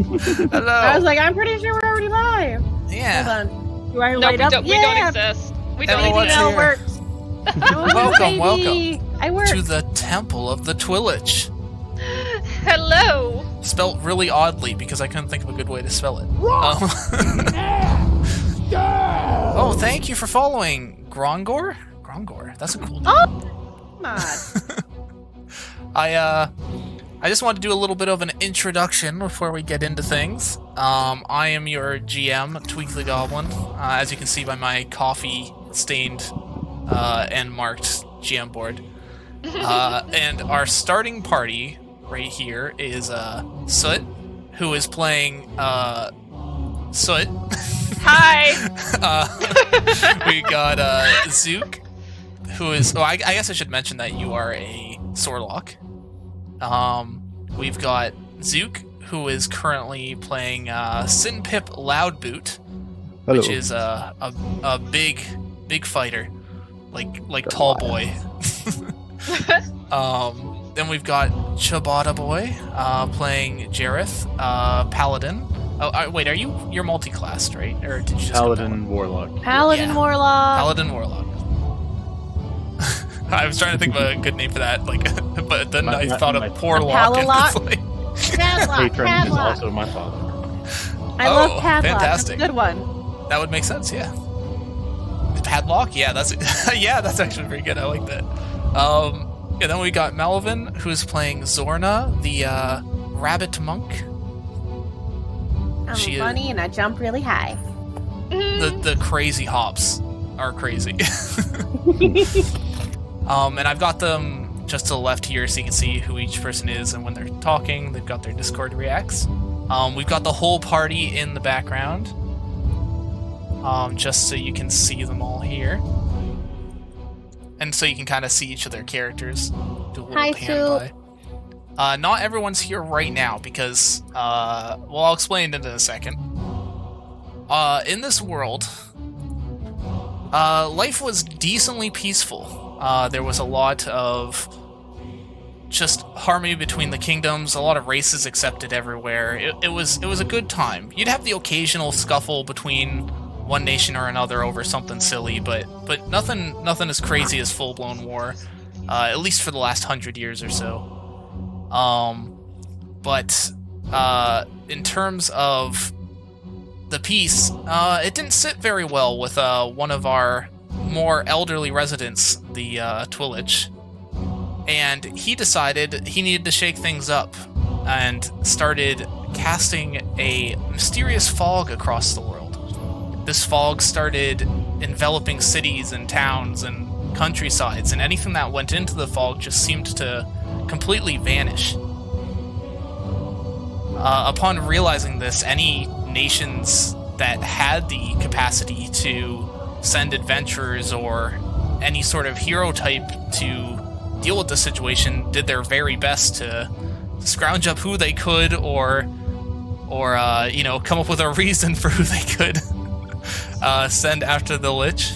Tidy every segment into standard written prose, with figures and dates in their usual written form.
Hello. I was like, I'm pretty sure we're already live. Yeah. Hold on. Do I No, light we up? don't. Yeah. We don't exist. We don't Everyone's exist. Email here. works. Welcome, baby. I work. To the Temple of the Twlich. Hello. Spelt really oddly because I couldn't think of a good way to spell it. Oh, thank you for following, Grongor. Grongor, that's a cool name. Oh, come on. I just wanted to do a little bit of an introduction before we get into things. I am your GM, Twlich the Goblin, as you can see by my coffee-stained and marked GM board. And our starting party right here is Soot, who is playing Soot. Hi. We got Zook, who is... Oh, I guess I should mention that you are a Sorlock. We've got Zook, who is currently playing Sinpip Loudboot, Hello. which is a big fighter, like tall boy. Then we've got Ciabatta Boy playing Jareth, Paladin. Oh, wait, you're multi-classed, right? Or did you just Paladin Warlock. Paladin Yeah. Warlock. Paladin Warlock. I was trying to think of a good name for that, but then I thought of Poor Lock. And Palalock? it's like, Padlock. Patron is Padlock. also my father. I Oh, love Padlock. fantastic. That's a good one. that would make sense, yeah. Padlock? Yeah, that's that's actually pretty good. I like that. And then we got Melvin, who's playing Zorna, the rabbit monk. I'm She is- funny and I jump really high. The crazy hops are crazy. And I've got them just to the left here so you can see who each person is, and when they're talking, they've got their Discord reacts. We've got the whole party in the background, just so you can see them all here. And so you can kind of see each of their characters. Do a little Hi, pan by. Not everyone's here right now because, well, I'll explain it in a second. In this world, life was decently peaceful. There was a lot of just harmony between the kingdoms, a lot of races accepted everywhere. It was a good time. You'd have the occasional scuffle between one nation or another over something silly, but nothing as crazy as full-blown war, at least for the last 100 years or so. But in terms of the peace, it didn't sit very well with one of our more elderly residents, the Twlich, and he decided he needed to shake things up and started casting a mysterious fog across the world. This fog started enveloping cities and towns and countrysides, and anything that went into the fog just seemed to completely vanish. Upon realizing this, any nations that had the capacity to send adventurers or any sort of hero type to deal with the situation did their very best to scrounge up who they could or come up with a reason for who they could send after the Lich.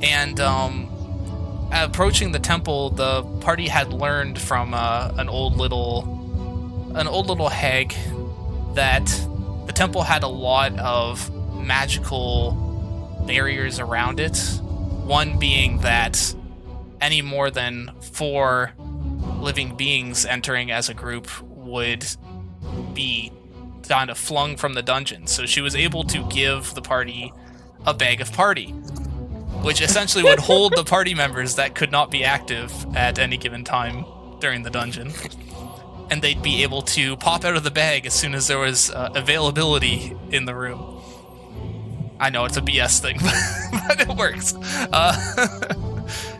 And approaching the temple, the party had learned from an old little hag that the temple had a lot of magical barriers around it. One being that any more than 4 living beings entering as a group would be kind of flung from the dungeon. So she was able to give the party a bag of party, which essentially would hold the party members that could not be active at any given time during the dungeon. And they'd be able to pop out of the bag as soon as there was availability in the room. I know it's a BS thing, but it works.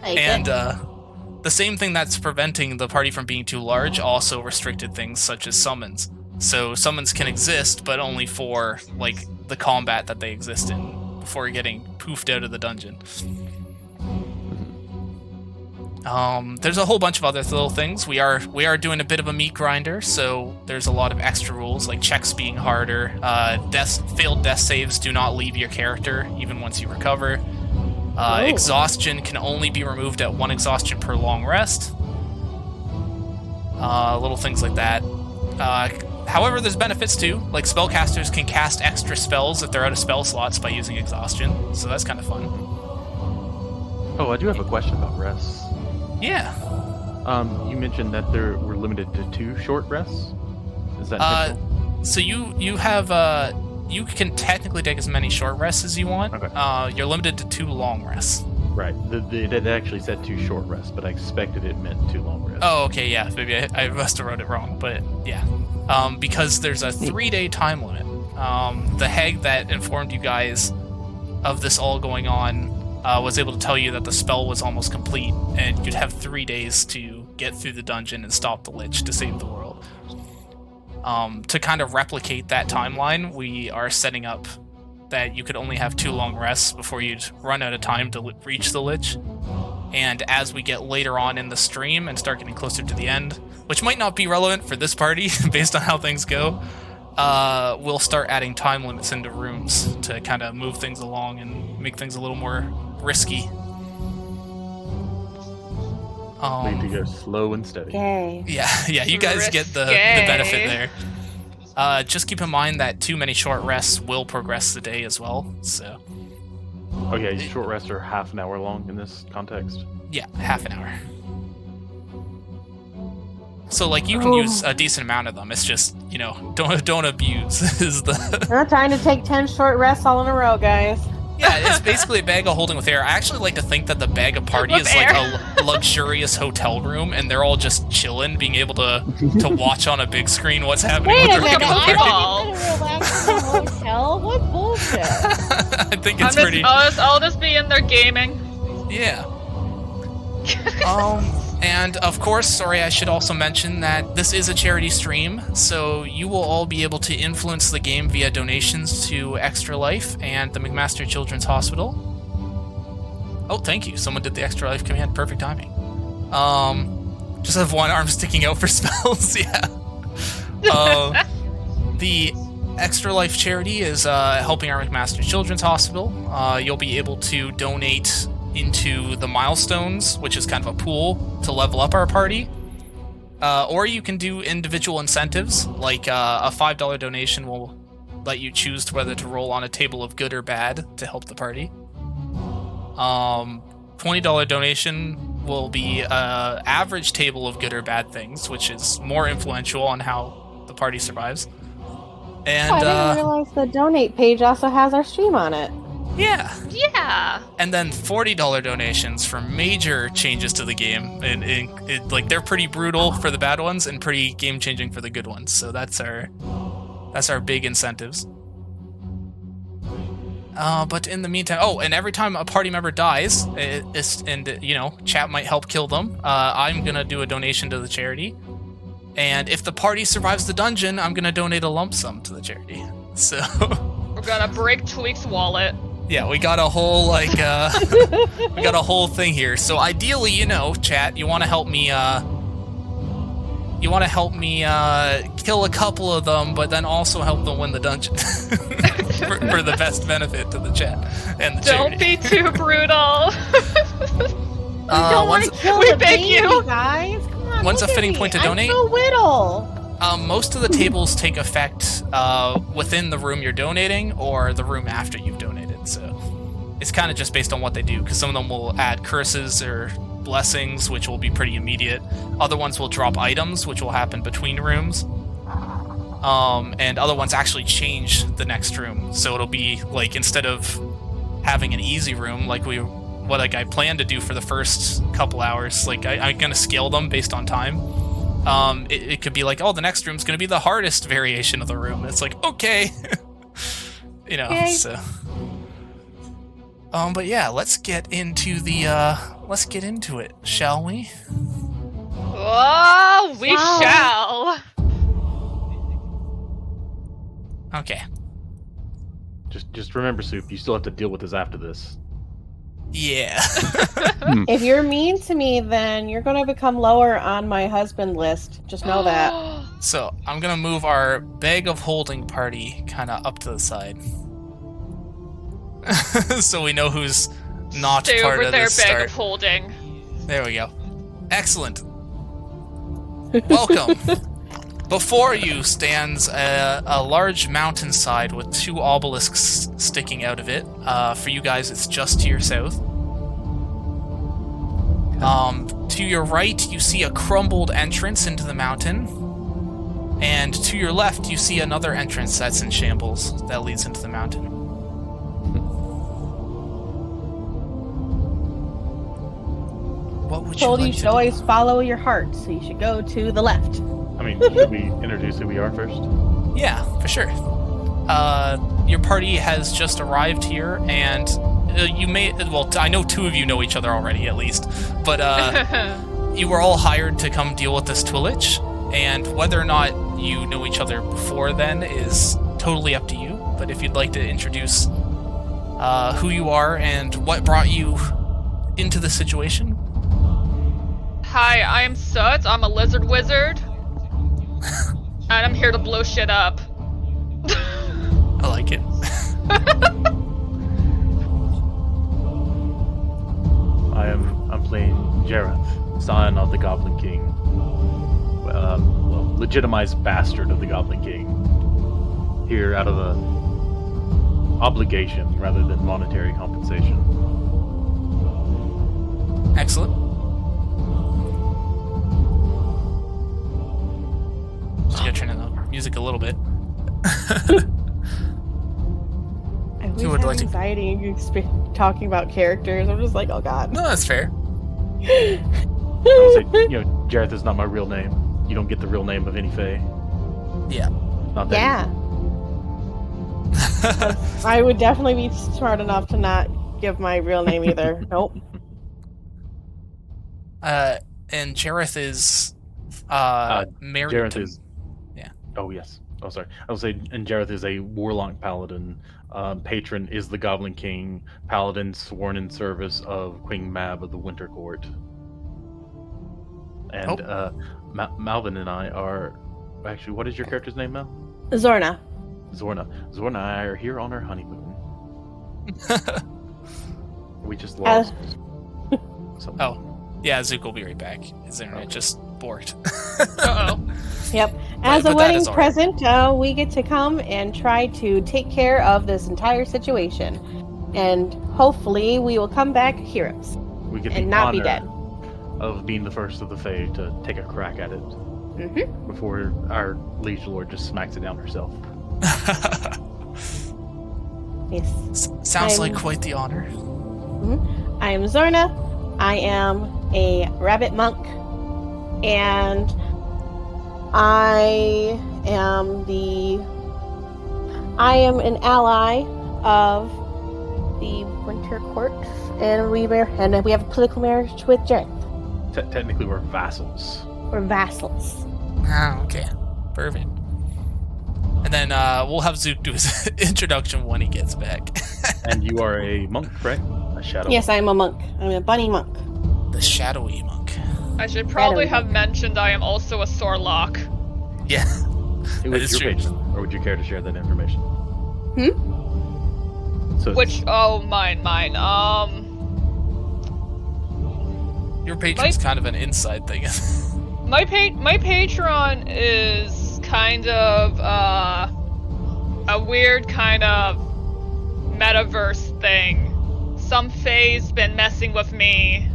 And the same thing that's preventing the party from being too large also restricted things such as summons. So summons can exist, but only for like the combat that they exist in before getting poofed out of the dungeon. There's a whole bunch of other little things. We are doing a bit of a meat grinder, so there's a lot of extra rules, like checks being harder. Failed death saves do not leave your character, even once you recover. Exhaustion can only be removed at 1 exhaustion per long rest. Little things like that. However, there's benefits too. Like spellcasters can cast extra spells if they're out of spell slots by using exhaustion, so that's kind of fun. Oh, I do have a question about rests. Yeah. You mentioned that we're limited to 2 short rests. Is that intentional? So you have you can technically take as many short rests as you want. Okay. You're limited to 2 long rests. Right. It actually said 2 short rests, but I expected it meant 2 long rests. Oh, okay, yeah. Maybe I must have wrote it wrong, but yeah. Because there's a 3-day time limit. The hag that informed you guys of this all going on was able to tell you that the spell was almost complete, and you'd have 3 days to get through the dungeon and stop the Lich to save the world. To kind of replicate that timeline, we are setting up that you could only have 2 long rests before you'd run out of time to reach the Lich. And as we get later on in the stream and start getting closer to the end, which might not be relevant for this party based on how things go, we'll start adding time limits into rooms to kind of move things along and make things a little more risky. Need to go slow and steady. Yay. Yeah, you guys get the benefit there. Just keep in mind that too many short rests will progress the day as well, so... Oh yeah, short rests are half an hour long in this context. Yeah, half an hour. So, like, you can use a decent amount of them. It's just, don't abuse is the... I'm not trying to take 10 short rests all in a row, guys. Yeah, it's basically a bag of holding with air. I actually like to think that the bag of party With is air. like a luxurious hotel room, and they're all just chilling, being able to watch on a big screen what's happening Wait with a their minute, party. Ball. I'm gonna relax in a hotel? What bullshit? I think it's pretty... I'll just be in there gaming. Yeah. And of course, sorry, I should also mention that this is a charity stream, so you will all be able to influence the game via donations to Extra Life and the McMaster Children's Hospital. Oh, thank you. Someone did the Extra Life command. Perfect timing. Just have one arm sticking out for spells, yeah. The Extra Life charity is helping our McMaster Children's Hospital. You'll be able to donate into the milestones, which is kind of a pool to level up our party. Or you can do individual incentives, like a $5 donation will let you choose whether to roll on a table of good or bad to help the party. $20 donation will be an average table of good or bad things, which is more influential on how the party survives. And I didn't realize the donate page also has our stream on it. yeah. Yeah. And then $40 donations for major changes to the game, and like they're pretty brutal for the bad ones and pretty game-changing for the good ones. So that's our big incentives. But in the meantime, and every time a party member dies, chat might help kill them. I'm gonna do a donation to the charity, and if the party survives the dungeon, I'm gonna donate a lump sum to the charity. So We're gonna break Twlich's wallet. yeah, we got a whole we got a whole thing here. So ideally, chat, you want to help me kill a couple of them, but then also help them win the dungeon for the best benefit to the chat and the charity. Don't be too brutal. Don't want to kill we the beg baby, you. guys. Come on, When's look a at fitting me. point to I'm donate? so little. Most of the tables take effect within the room you're donating or the room after you've donated. So it's kind of just based on what they do, because some of them will add curses or blessings, which will be pretty immediate. Other ones will drop items, which will happen between rooms. And other ones actually change the next room. So it'll be like, instead of having an easy room like I planned to do for the first couple hours, like I'm gonna scale them based on time. It could be like, the next room's gonna be the hardest variation of the room. It's like, okay. Okay. So. But yeah, let's get into it, shall we? Oh, we Wow. shall. Okay. Just remember, Soup, you still have to deal with this after this. Yeah. If you're mean to me, then you're going to become lower on my husband list. Just know that. So I'm gonna move our bag of holding party kind of up to the side, so we know who's not Stay part over of there, this bag start. of holding. There we go. Excellent. Welcome. Before you stands a large mountainside with 2 obelisks sticking out of it. For you guys, it's just to your south. To your right, you see a crumbled entrance into the mountain. And to your left, you see another entrance that's in shambles that leads into the mountain. What would Told you you like should to do? always follow your heart, so you should go to the left. I mean, should we introduce who we are first? Yeah, for sure. Your party has just arrived here, and you may... Well, I know 2 of you know each other already, at least. But you were all hired to come deal with this Twlich, and whether or not you know each other before then is totally up to you. But if you'd like to introduce who you are and what brought you into the situation... Hi, I'm Soot. I'm a lizard wizard. And I'm here to blow shit up. I like it. I'm playing Jareth, son of the Goblin King. Well, legitimized bastard of the Goblin King. Here out of a obligation rather than monetary compensation. Excellent. Just gotta turn down the music a little bit. I always would have like to- anxiety talking about characters. I'm just like, oh god. No, that's fair. I would say, Jareth is not my real name. You don't get the real name of any Fae. Yeah. Not that Yeah. I would definitely be smart enough to not give my real name either. Nope. And Jareth is married Jareth to... is. Yeah. Oh yes. Oh sorry. I would say, and Jareth is a warlock paladin. Patron is the Goblin King. Paladin sworn in service of Queen Mab of the Winter Court. And Malvin and I are actually. What is your character's name, Mal? Zorna. Zorna. Zorna and I are here on our honeymoon. We just lost. something. Oh. Yeah, Zook will be right back. His internet just borked. Uh-oh. Yep. As but a that wedding is all right. present, we get to come and try to take care of this entire situation. And hopefully we will come back heroes We get and the not be honor dead. of being the first of the Fae to take a crack at it Mm-hmm. before our liege lord just smacks it down herself. Yes. Sounds I'm- like quite the honor. I am Zorna. I am a rabbit monk. And I am an ally of the Winter Court, and we have a political marriage with Jareth. Technically, we're vassals. We're vassals. Ah, okay. Perfect. And then we'll have Zook do his introduction when he gets back. And you are a monk, right? A shadow. Yes, I'm a monk. I'm a bunny monk. The shadowy monk. I should probably Shadow. have mentioned I am also a Sorlock. Yeah. Who That is is your true. patron? Or would you care to share that information? So Which, mine. Your patron's kind of an inside thing. My Patreon is kind of a weird kind of metaverse thing. Some Fae's been messing with me,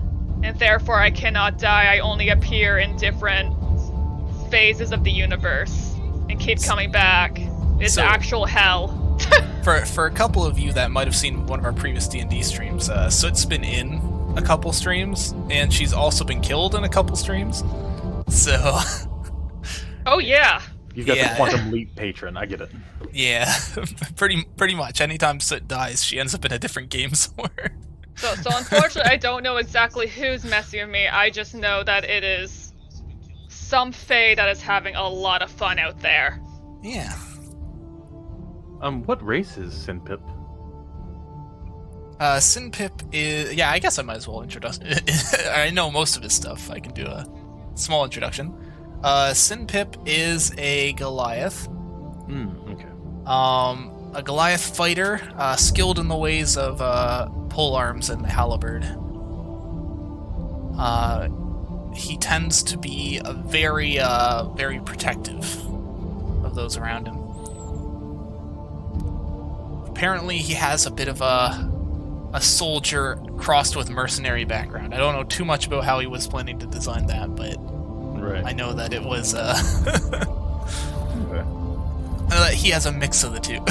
and therefore I cannot die. I only appear in different phases of the universe and keep coming back. It's So- actual hell. For a couple of you that might have seen one of our previous D&D streams, Soot's been in a couple streams, and she's also been killed in a couple streams. So, Oh yeah. you've got Yeah. the quantum leap patron. I get it. yeah, pretty much. Anytime Soot dies, she ends up in a different game somewhere. So unfortunately, I don't know exactly who's messing with me. I just know that it is some Fae that is having a lot of fun out there. Yeah. What race is Sinpip? Sinpip is... Yeah, I guess I might as well introduce... I know most of his stuff. I can do a small introduction. Sinpip is a Goliath. Okay. A Goliath fighter, skilled in the ways of polearms and the halberd. he tends to be a very, very protective of those around him. Apparently, he has a bit of a soldier crossed with mercenary background. I don't know too much about how he was planning to design that, but I know that it was, he has a mix of the two.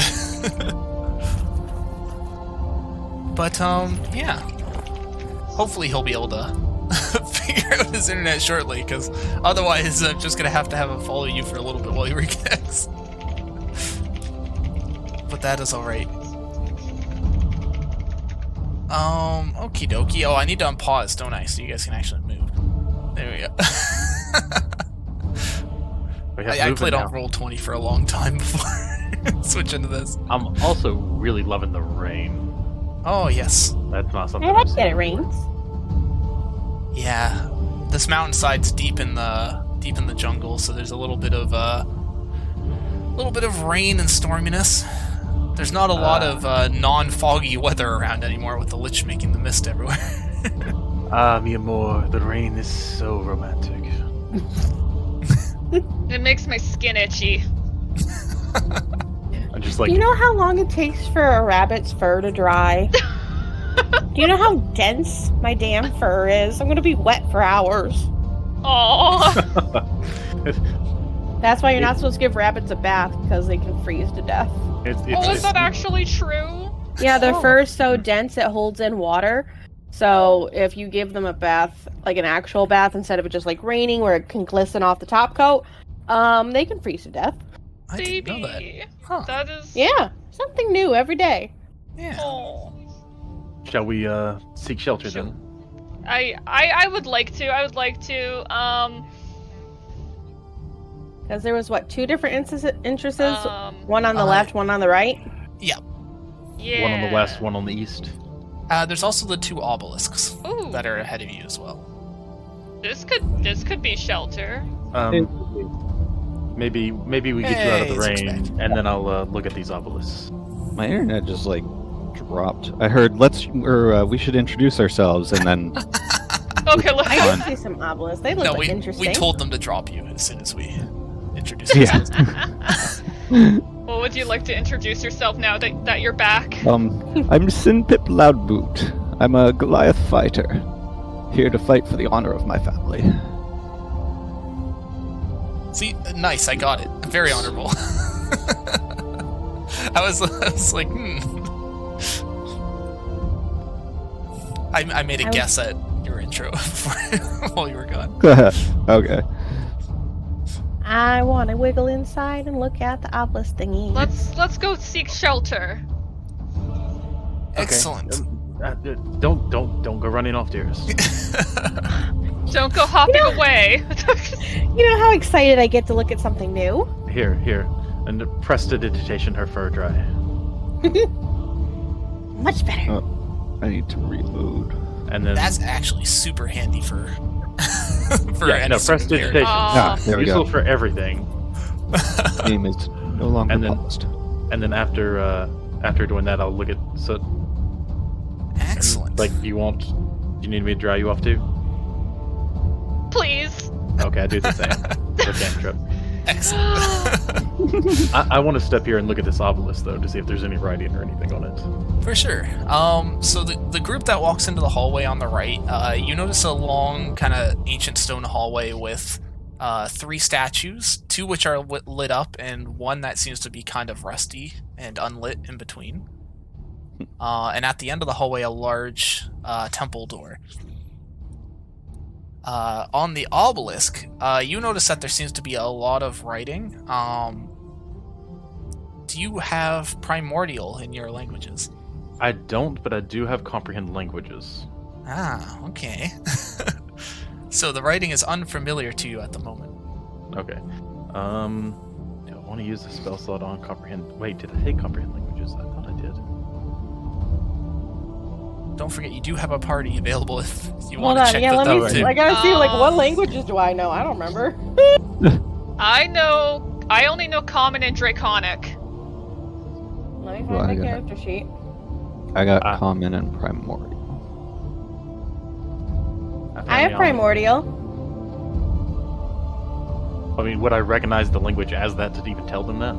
But, yeah. Hopefully he'll be able to figure out his internet shortly, because otherwise I'm just going to have him follow you for a little bit while he reconnects. But that is alright. Okie dokie. Oh, I need to unpause, don't I? So you guys can actually move. There we go. I played on Roll20 for a long time before switching to this. I'm also really loving the rain. Oh, yes. That's not something I I've like seen that it before. rains. Yeah. This mountainside's deep in the jungle, so there's a little bit of rain and storminess. There's not a lot of non-foggy weather around anymore with the Lich making the mist everywhere. Mi amor, the rain is so romantic. It makes my skin itchy. I'm just like, Do you know how long it takes for a rabbit's fur to dry? Do you know how dense my damn fur is? I'm gonna be wet for hours. Aww. That's why you're not supposed to give rabbits a bath, because they can freeze to death. Is that actually true? Yeah, their fur is so dense it holds in water. So if you give them a bath, like an actual bath, instead of it just like raining where it can glisten off the top coat, they can freeze to death. I didn't know that. Huh. That is... Yeah, something new every day. Yeah. Oh. shall we seek shelter then? I would like to. I would like to. Because there was, what, 2 different entrances? One on the uh, left, one on the right? Yeah. Yeah. One on the west, one on the east. There's also the 2 obelisks Ooh. that are ahead of you as well. This could be shelter. Maybe we get you out of the rain, and then I'll look at these obelisks. My internet just like dropped. I heard we should introduce ourselves, and then Okay, I let's. did see some obelisks. They look No, like interesting. we told them to drop you as soon as we introduced yeah. ourselves. Well, would you like to introduce yourself now that you're back? I'm Sinpip Loudboot. I'm a Goliath fighter, here to fight for the honor of my family. See, nice, I got it. Very honorable. I was like, I made a guess at your intro while you were gone. Okay. I want to wiggle inside and look at the obelisk thingy. Let's go seek shelter. Excellent. Don't go running off, dearest. Don't go hopping away. You know how excited I get to look at something new? Here, and prestidigitation her fur dry. Much better. I need to reload. And then That's actually super handy for any sort of character. prestidigitation. There we Useful go. for everything. Game is no longer And then- paused. And then after doing that, I'll look at Excellent. like do you need me to dry you off too? Please. Okay, I do the same. The cantrip. Excellent. I want to step here and look at this obelisk though to see if there's any writing or anything on it. For sure. So the group that walks into the hallway on the right, you notice a long, kind of ancient stone hallway with 3 statues, 2 which are lit up, and 1 that seems to be kind of rusty and unlit in between. And at the end of the hallway, a large temple door. On the obelisk, you notice that there seems to be a lot of writing. Do you have Primordial in your languages? I don't, but I do have comprehend languages. Ah, okay. So the writing is unfamiliar to you at the moment. Okay. Do I want to use the spell slot on comprehend? Wait, did I take comprehend languages? I thought I did. Don't forget, you do have a party available if you Hold want to on, check yeah, that let out me see. too. I gotta see, like, what languages do I know? I don't remember. I only know Common and Draconic. Let me Well, find I my got- character sheet. I got common and primordial. I have Primordial. I mean, would I recognize the language as that to even tell them that?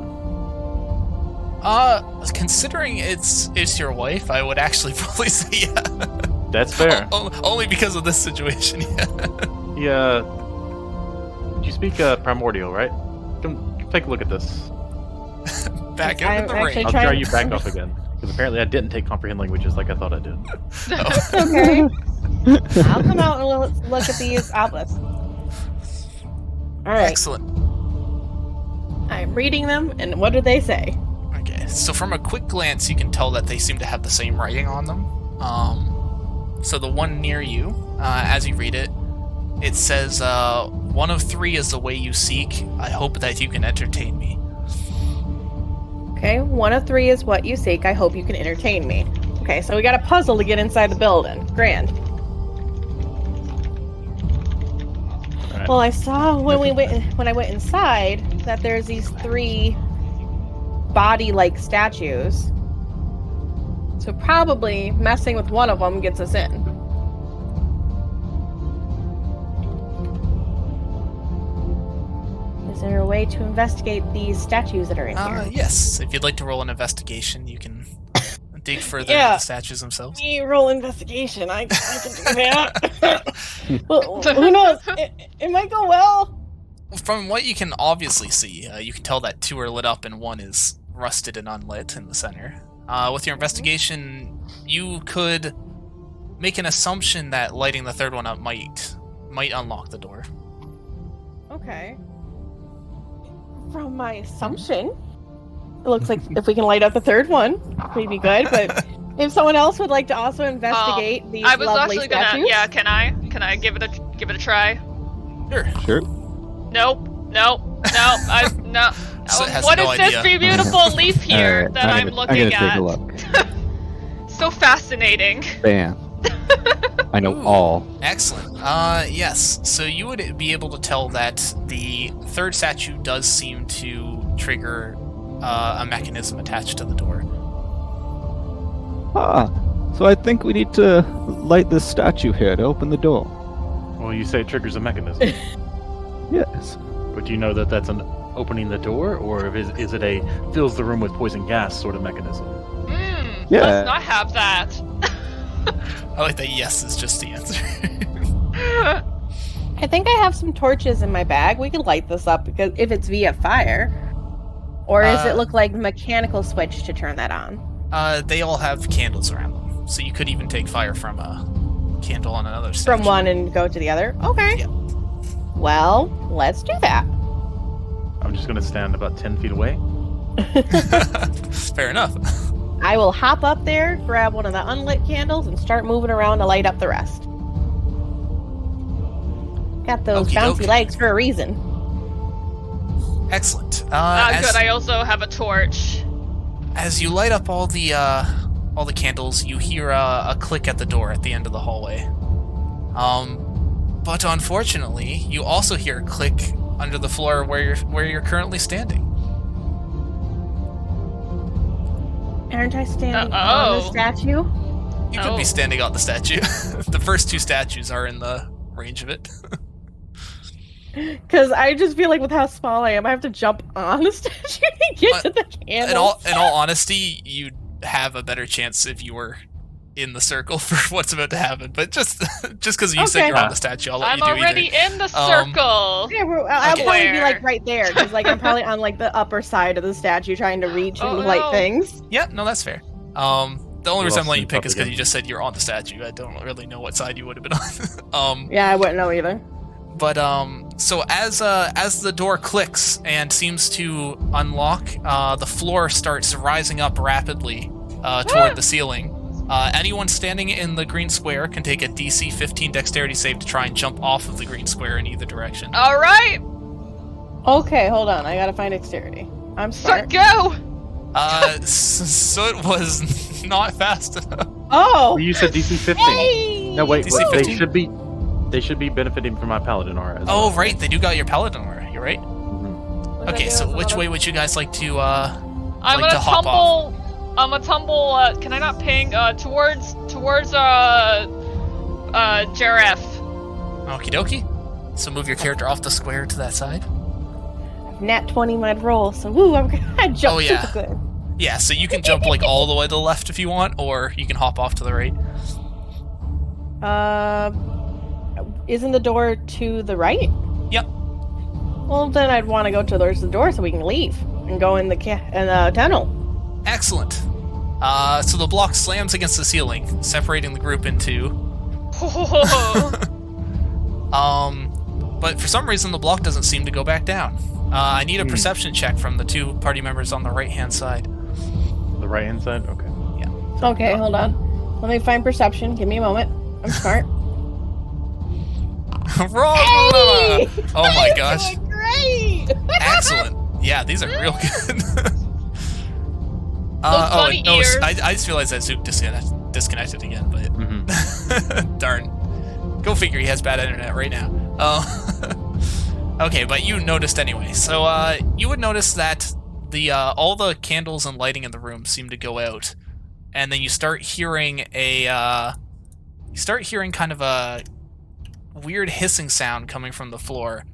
Considering it's your wife, I would actually probably say yeah. That's fair. Only because of this situation, yeah. Yeah. You speak Primordial, right? Come take a look at this. Back into the I'm ring. actually I'll trying- try you back off again. Because apparently I didn't take comprehend languages like I thought I did. Okay. I'll come out and look at these obelisks. All right. Excellent. I'm reading them, and what do they say? Okay, so from a quick glance, you can tell that they seem to have the same writing on them. So the one near you, as you read it, it says, 1 of 3 is the way you seek. I hope that you can entertain me. Okay, 1 of 3 is what you seek. I hope you can entertain me. Okay, so we got a puzzle to get inside the building. Grand. Alright. Well, I saw when I went inside that there's these 3 body-like statues. So probably messing with one of them gets us in. Is there a way to investigate these statues that are in here? Yes. If you'd like to roll an investigation, you can dig further Yeah. into the statues themselves. Me roll investigation. I can do that. Well, who knows? It might go well. From what you can obviously see, you can tell that 2 are lit up and 1 is rusted and unlit in the center. With your investigation, you could make an assumption that lighting the 3rd one up might unlock the door. Okay. From my assumption, it looks like if we can light up the 3rd one, we'd be good. But if someone else would like to also investigate these I was lovely actually statues, gonna. Yeah, can I give it a try? Sure. Nope. No. So it has What no is this idea. beautiful leaf here Alright, that I'm looking I'm gonna at? take a look. So fascinating. Bam. I know Ooh. all. Excellent. Yes. So you would be able to tell that the 3rd statue does seem to trigger a mechanism attached to the door. Ah, so I think we need to light this statue here to open the door. Well, you say it triggers a mechanism. Yes. But do you know that that's an opening the door, or is it a fills the room with poison gas sort of mechanism? Yeah. Let's not have that. I like that yes is just the answer. I think I have some torches in my bag. We can light this up because if it's via fire, or does it look like a mechanical switch to turn that on? They all have candles around them, so you could even take fire from a candle on another statue. From one and go to the other? Okay. Yeah. Well, let's do that. I'm just gonna stand about 10 feet away. Fair enough. I will hop up there, grab one of the unlit candles, and start moving around to light up the rest. Got those Okie bouncy dokie. legs for a reason. Excellent. Good. I also have a torch. As you light up all the candles, you hear a click at the door at the end of the hallway. But unfortunately, you also hear a click under the floor where you're currently standing. Aren't I standing on the Uh-oh. statue? You could be standing on the statue. The first 2 statues are in the range of it. Because I just feel like with how small I am, I have to jump on the statue to get to the candle. In all honesty, you'd have a better chance if you were in the circle for what's about to happen. But just because you said Okay. you're on the statue, I'll let I'm you do already either. in the circle. Yeah, I'll Okay. probably be Where? like right there, because like I'm probably on like the upper side of the statue trying to reach and Oh, light no. things. Yeah, no, that's fair. The only You're reason I'm all letting you synced pick up is because again. you just said you're on the statue. I don't really know what side you would have been on. Yeah, I wouldn't know either. But so as the door clicks and seems to unlock, the floor starts rising up rapidly toward the ceiling. Anyone standing in the green square can take a DC 15 dexterity save to try and jump off of the green square in either direction. All right, Okay, hold on. I gotta find dexterity. I'm start smart. go. So it was not fast enough. Oh! Well, you said DC 15. Hey! No, wait, DC they 15? should be benefiting from my paladin aura. As well. Oh, right, they do got your paladin aura. You're right. Mhm. Okay, so which way would you guys like to I'm like gonna to hop tumble. I'm gonna tumble. Can I not ping? Towards Jareth. Okie dokie. So move your character off the square to that side. nat 20 might roll, so woo, I'm gonna jump Oh, yeah. super good. Yeah, so you can jump like all the way to the left if you want, or you can hop off to the right. Isn't the door to the right? Yep. Well, then I'd want to go towards the door so we can leave and go in the tunnel. Excellent. So the block slams against the ceiling, separating the group in two. But for some reason the block doesn't seem to go back down. I need a perception check from the two party members on the right-hand side. The right-hand side? Okay. Okay, hold on. Let me find perception. Give me a moment. I'm smart. Wrong! Hey! Oh my gosh. Doing great! Excellent. Yeah, these are real good. bunny ears. I just realized that Zook disconnected again, but darn. Go figure, he has bad internet right now. Okay, but you noticed anyway. So you would notice that the all the candles and lighting in the room seem to go out, and then you start hearing kind of a weird hissing sound coming from the floor.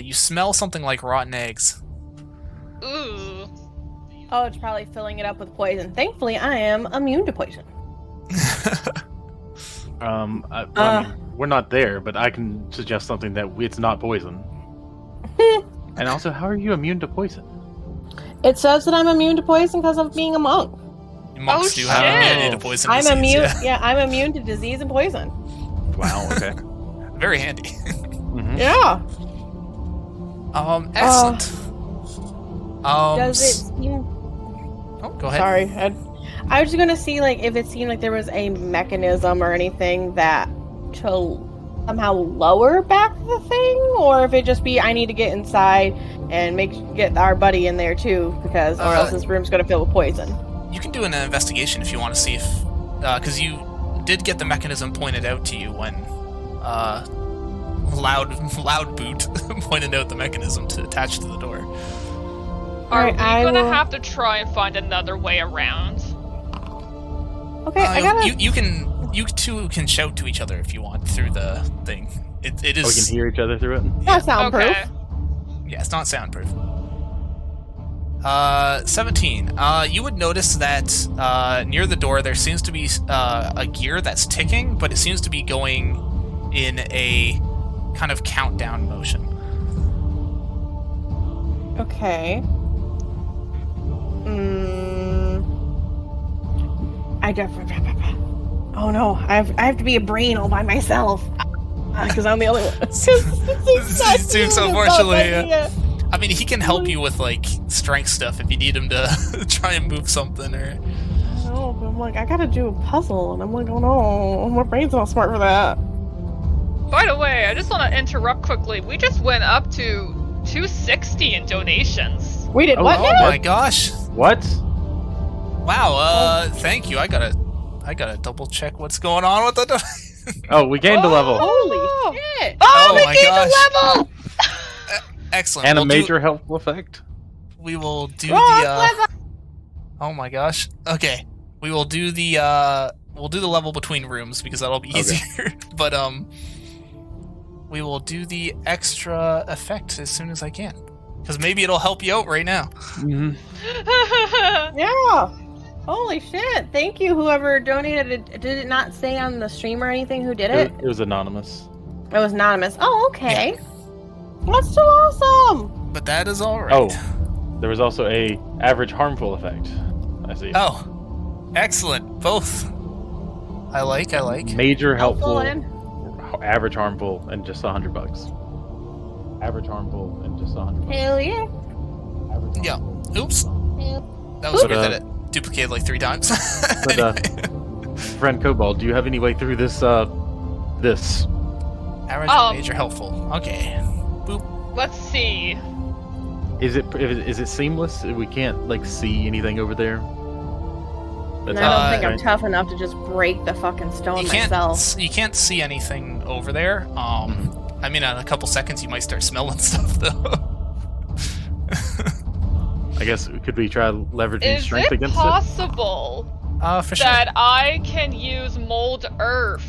You smell something like rotten eggs. Ooh. Oh, it's probably filling it up with poison. Thankfully, I am immune to poison. I mean, we're not there, but I can suggest something that it's not poison. And also, how are you immune to poison? It says that I'm immune to poison because of being a monk. Monks do have shit. immunity to poison I'm disease, immune. yeah. Yeah, I'm immune to disease and poison. Wow, okay. Very handy. Mhm. Yeah. Excellent. Does it seem? Oh, go ahead. Sorry, I was just gonna see like if it seemed like there was a mechanism or anything that to somehow lower back the thing, or if it just be I need to get inside and get our buddy in there too, because or else this room's gonna fill with poison. You can do an investigation if you want to see if, because you did get the mechanism pointed out to you when loud boot pointed out the mechanism to attach to the door. Are Alright, we I gonna will- have to try and find another way around? Okay, I gotta. You two can shout to each other if you want through the thing. It Oh, we is. can hear each other through it? Not soundproof. Okay. Yeah, it's not soundproof. 17. You would notice that near the door there seems to be a gear that's ticking, but it seems to be going in a kind of countdown motion. Okay. Oh no, I have to be a brain all by myself. Because I'm the only one. Zook's unfortunately, yeah. I mean, he can help you with like strength stuff if you need him to try and move something or. No, but I'm like, I gotta do a puzzle, and I'm like, oh no, my brain's not smart for that. By the way, I just want to interrupt quickly. We just went up to 260 in donations. We did Oh, what Oh now? my gosh! What? Wow. Thank you. I gotta double check what's going on with the. Oh, we gained a level. Holy shit! Oh we my gained gosh. a level! Excellent. And a We'll do- major helpful effect. We will do Wrong the. level! Oh my gosh. Okay. We will do the. We'll do the level between rooms because that'll be Okay. easier. But we will do the extra effect as soon as I can, because maybe it'll help you out right now. Mm-hmm. Yeah! Holy shit! Thank you, whoever donated it. Did it not say on the stream or anything who did it? It was anonymous. It was anonymous. Oh, okay. That's still awesome! But that is all right. Oh, there was also a average harmful effect. I see. Oh, excellent. Both. I like. Major Helpful helpful, and average harmful, and just $100. Average harmful, and just $100. hell yeah. Average Yeah. harmful. Oops. Hell. That was But, weird that it duplicated like 3 times. But friend Cobalt, do you have any way through this? This. Average and major helpful. Okay. Let's see. Is it seamless? We can't like see anything over there. And That's I don't think I'm right. tough enough to just break the fucking stone You can't. myself. You can't see anything over there. I mean, in a couple seconds, you might start smelling stuff though. I guess could we try leveraging Is strength it against possible For sure. that I can use mold earth?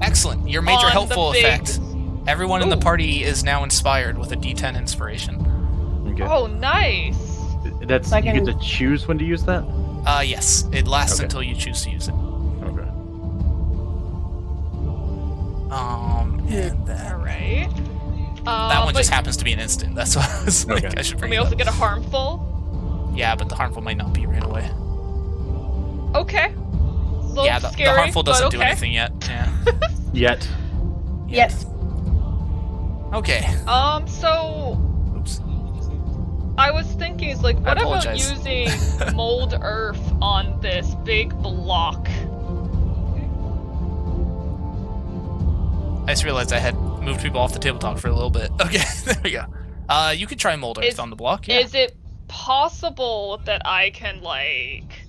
Excellent. Your major on helpful the big effect Everyone in the Ooh. party is now inspired with a D10 inspiration. Okay. Oh, nice. That's Like you get in- to choose when to use that. Yes, it lasts Okay. until you choose to use it. Okay. And then Alright. that one but just happens to be an instant. That's why I was like, Okay. I should Can bring we it also up. get a harmful? Yeah, but the harmful might not be right away. Okay. A little Yeah, the scary, harmful doesn't but do okay. anything yet. Yeah. Yet. Yes. Okay. So Oops. I was thinking, is like, what about apologize. using mold earth on this big block? I just realized I had moved people off the table talk for a little bit. Okay, there we go. You could try mold earth Is- on the block. Yeah. Is it possible that I can like?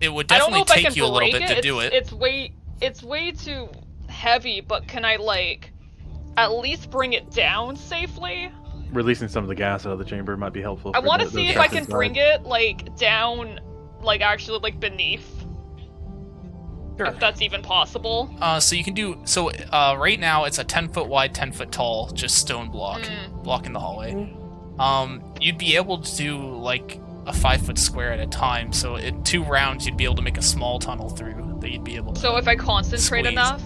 It would I don't know definitely if I take can you a little break bit to do it. It's way too heavy, but can I like at least bring it down safely? Releasing some of the gas out of the chamber might be helpful. I for want to the see if I trapped can inside. bring it like down, like actually like beneath. Sure. If that's even possible. So you can do so. Right now it's a 10-foot wide, 10-foot tall, just stone block blocking the hallway. You'd be able to do like a 5-foot square at a time. So in 2 rounds you'd be able to make a small tunnel through that you'd be able to. So if I concentrate Squeeze. enough.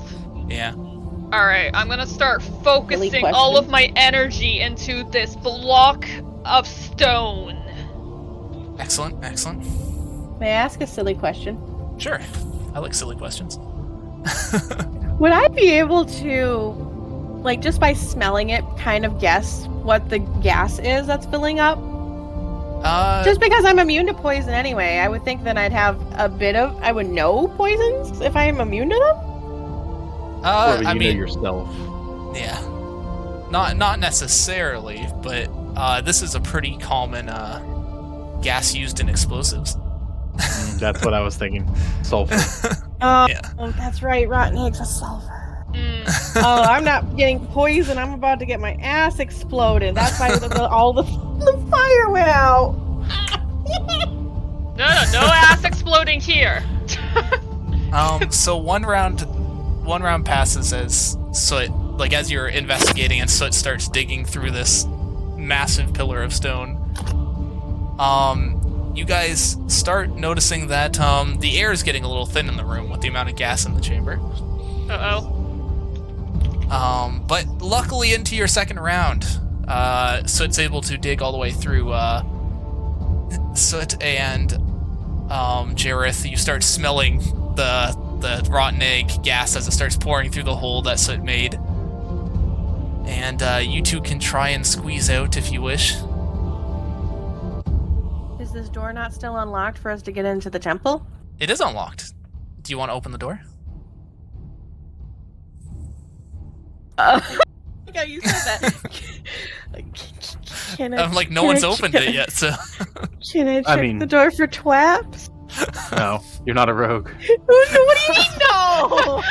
Yeah. Alright, I'm gonna start focusing question? all of my energy into this block of stone. Excellent. Excellent. May I ask a silly question? Sure. I like silly questions. Would I be able to, like, just by smelling it, kind of guess what the gas is that's filling up? Just because I'm immune to poison anyway, I would think that I'd have a bit of. I would know poisons if I am immune to them. Or you I know mean, yourself. yeah, not necessarily, but this is a pretty common gas used in explosives. That's what I was thinking. Sulfur. Yeah. Oh, that's right. Rotten eggs are sulfur. Mm. Oh, I'm not getting poisoned. I'm about to get my ass exploded. That's why all the fire went out. No ass exploding here. So one round passes as Soot, like as you're investigating, and Soot starts digging through this massive pillar of stone. You guys start noticing that the air is getting a little thin in the room with the amount of gas in the chamber. Uh-oh. But luckily into your second round, Soot's able to dig all the way through. Soot and Jareth, you start smelling the rotten egg gas as it starts pouring through the hole that Soot made. And you two can try and squeeze out if you wish. Is this door not still unlocked for us to get into the temple? It is unlocked. Do you want to open the door? Yeah, you said that. I'm like, no one's opened it yet, so... Can I check mean- the door for twaps? No, you're not a rogue. What do you mean no?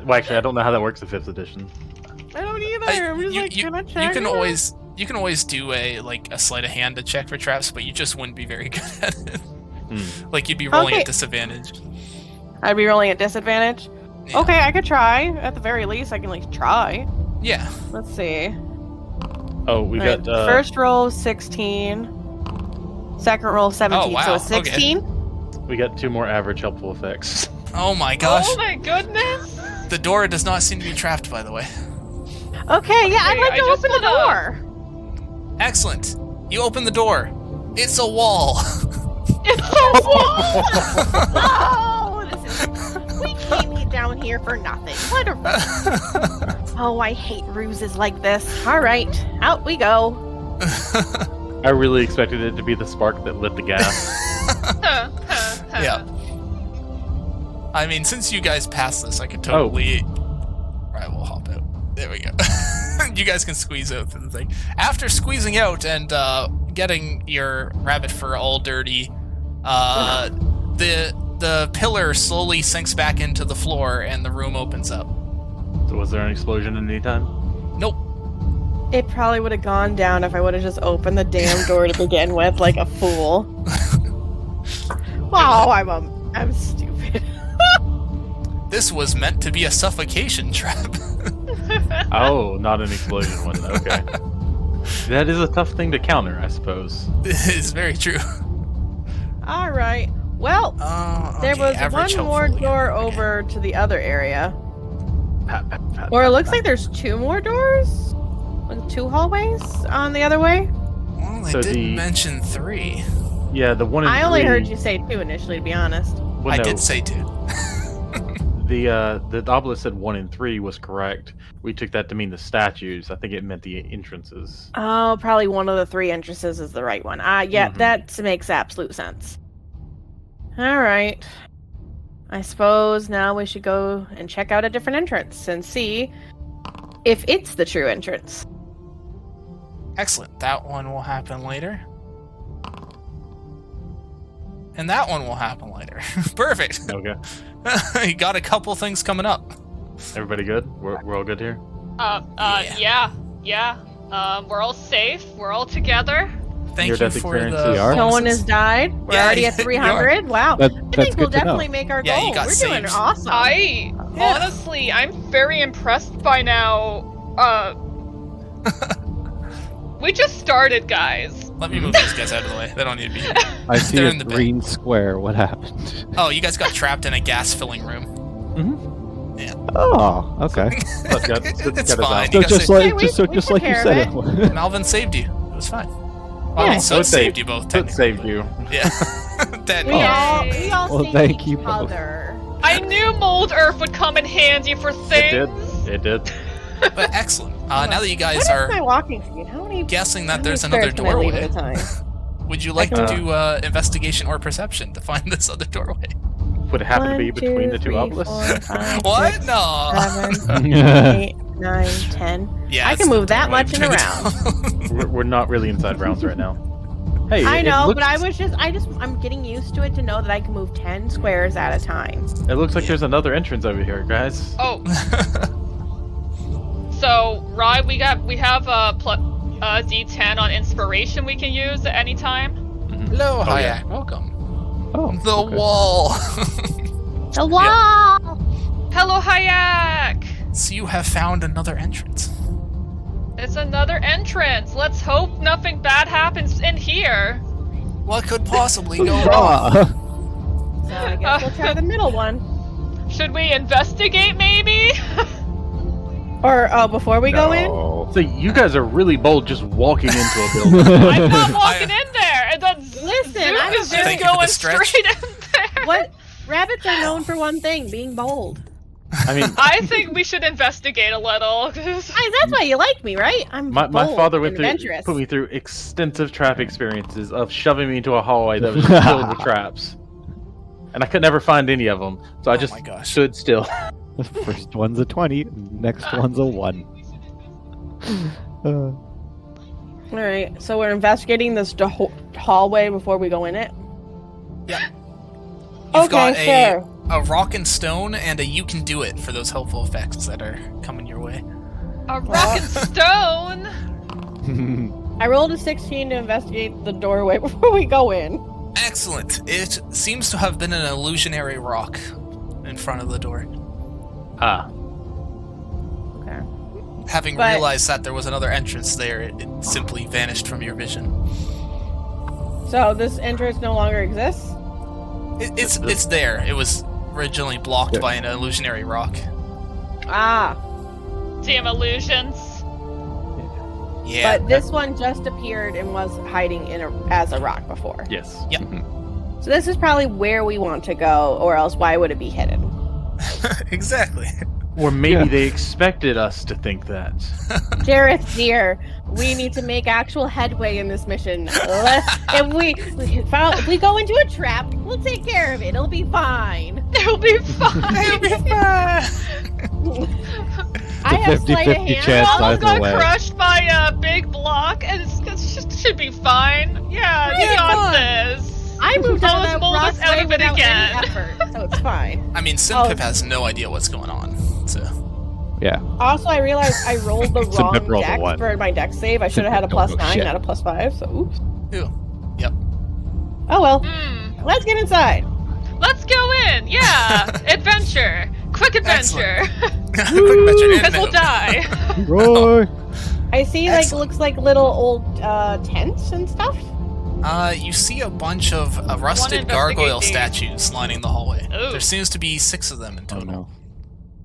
Well, actually, I don't know how that works in 5th edition. I don't either. I'm just like, can I check? You can always do a sleight of hand to check for traps, but you just wouldn't be very good at it. Like you'd be rolling Okay. at disadvantage. I'd be rolling at disadvantage. Yeah. Okay, I could try. At the very least, I can at least try. Yeah. Let's see. Oh, we Alright, got first roll 16. Second roll 17. Oh, wow, So it's okay. 16. we got 2 more average helpful effects. Oh my gosh. Oh my goodness. The door does not seem to be trapped, by the way. Okay, yeah, I'd Okay, like I to just open the wanna- door. Excellent. You open the door. It's a wall. It's so Oh, we came down here for nothing. What a Oh, I hate ruses like this. All right, out we go. I really expected it to be the spark that lit the gas. Yeah. I mean, since you guys passed this, I could totally... Right, we'll hop out. There we go. You guys can squeeze out through the thing. After squeezing out and getting your rabbit fur all dirty, the pillar slowly sinks back into the floor and the room opens up. So was there an explosion in any time? Nope. It probably would have gone down if I would have just opened the damn door to begin with, like a fool. Wow, I'm stupid. This was meant to be a suffocation trap. Oh, not an explosion one. Okay. That is a tough thing to counter, I suppose. It's very true. All right. Well, there Okay, was average one more hopefully. door Okay. over to the other area. Pat, pat, pat, Or it pat, looks pat. like there's 2 more doors? Like 2 hallways on the other way? Well, they So did the- mention 3. Yeah, the one in I only three- heard you say 2 initially, to be honest. well, I no, did say 2. the obelisk said 1 and 3 was correct. We took that to mean the statues. I think it meant the entrances. Oh, probably one of the 3 entrances is the right one. Yeah, Mhm. that makes absolute sense. All right. I suppose now we should go and check out a different entrance and see if it's the true entrance. Excellent. That one will happen later. And that one will happen later. Perfect. Okay. You got a couple things coming up. Everybody good? We're all good here? Yeah. We're all safe. We're all together. Thank Near-death you for experiences. the We are. No one bonuses. has died. We're Yeah, already at you 300. Wow. That, I that's think we'll good to know. definitely make our Yeah, goal. you got We're doing saved. awesome. Honestly, I'm very impressed by now. We just started, guys. Let me move these guys out of the way. They don't need to be here. I see They're a in the bed. green square. What happened? Oh, you guys got trapped in a gas-filling room. Oh, okay. Let's get- It's let's get us fine. out. You So guys just say- like Hey, we just, so took just like you care said of it. Malvin saved you. It was fine. Well, I Yeah. mean, so So it saved saved. you both, That technically. saved you. Yeah. That We Oh. all Well, saved thank each you both. other. I knew Mold Earth would come in handy for It things. did. It did. But excellent. Now that you guys What is are my walking speed? How many? guessing how that many there's another squares can I leave doorway, at a time? would you like I to can- do investigation or perception to find this other doorway? Would it happen to be 1, between the 2, two 3, obelisks? 4, 5, What? 6, No. 7, 8, 9, 10. Yeah, I it's can the move that doorway much in between a the two. We're not really inside rounds right now. Hey, I it know, looks, but I'm getting used to it to know that I can move 10 squares at a time. It looks like Yeah. there's another entrance over here, guys. Oh, so Rye, we have a D10 on inspiration we can use at any time. Hello, Oh, hi, yeah. welcome. Oh, The okay. wall. The wall! Hello, Hayak. So you have found another entrance. It's another entrance. Let's hope nothing bad happens in here. What could possibly go wrong? Ah, So I guess we'll try the middle one. Should we investigate, maybe? Or before we go in? no. So you guys are really bold just walking into a building. I'm not walking in there. And that Listen, Zoom I'm is very- just Thank you for the going stretch. straight in there. What? Rabbits are known for one thing, being bold. I mean, I think we should investigate a little. That's why you like me, right? I'm my bold father and adventurous. put me through extensive trap experiences of shoving me into a hallway that was filled with traps. And I could never find any of them, so I Oh just my gosh. stood still. The first one's a 20, next one's a 1. All right, so we're investigating this hallway before we go in it. You've Okay, got sure. a rock and stone and a you can do it for those helpful effects that are coming your way. A rock and stone. I rolled a 16 to investigate the doorway before we go in. Excellent. It seems to have been an illusionary rock in front of the door. Ah, Okay. Having But- realized that there was another entrance there, it simply vanished from your vision. So this entrance no longer exists? It's there. It was originally blocked Yeah. by an illusionary rock. Ah, Damn illusions. Yeah. but this one just appeared and was hiding as a rock before. yes. So this is probably where we want to go, or else why would it be hidden? Exactly. Or maybe Yeah. they expected us to think that. Jareth, dear, we need to make actual headway in this mission. If we go into a trap, we'll take care of it. It'll be fine. It'll be fine. I have sleight of 50-50 hand. chance. Almost either got way. crushed by a big block, and it should be fine. Yeah, we Yeah, got fine. this. I moved out of Almost that mold rock us out way of it without again. any effort, so it's fine. I mean, Simpip has no idea what's going on. So Yeah. Also, I realized I rolled the So wrong Pip rolled a dex one. for my dex save. I should have had a Don't know +9, shit. not a +5. So oops. Ew. Yep. Oh well. Hmm. Let's get inside. Let's go in. Yeah, adventure. Quick adventure. Quick adventure. Because we'll die. Roy! I see, Excellent. looks like little old tents and stuff. You see a bunch of rusted investigate gargoyle these. statues lining the hallway. Ooh. There seems to be 6 of them in Oh total. no.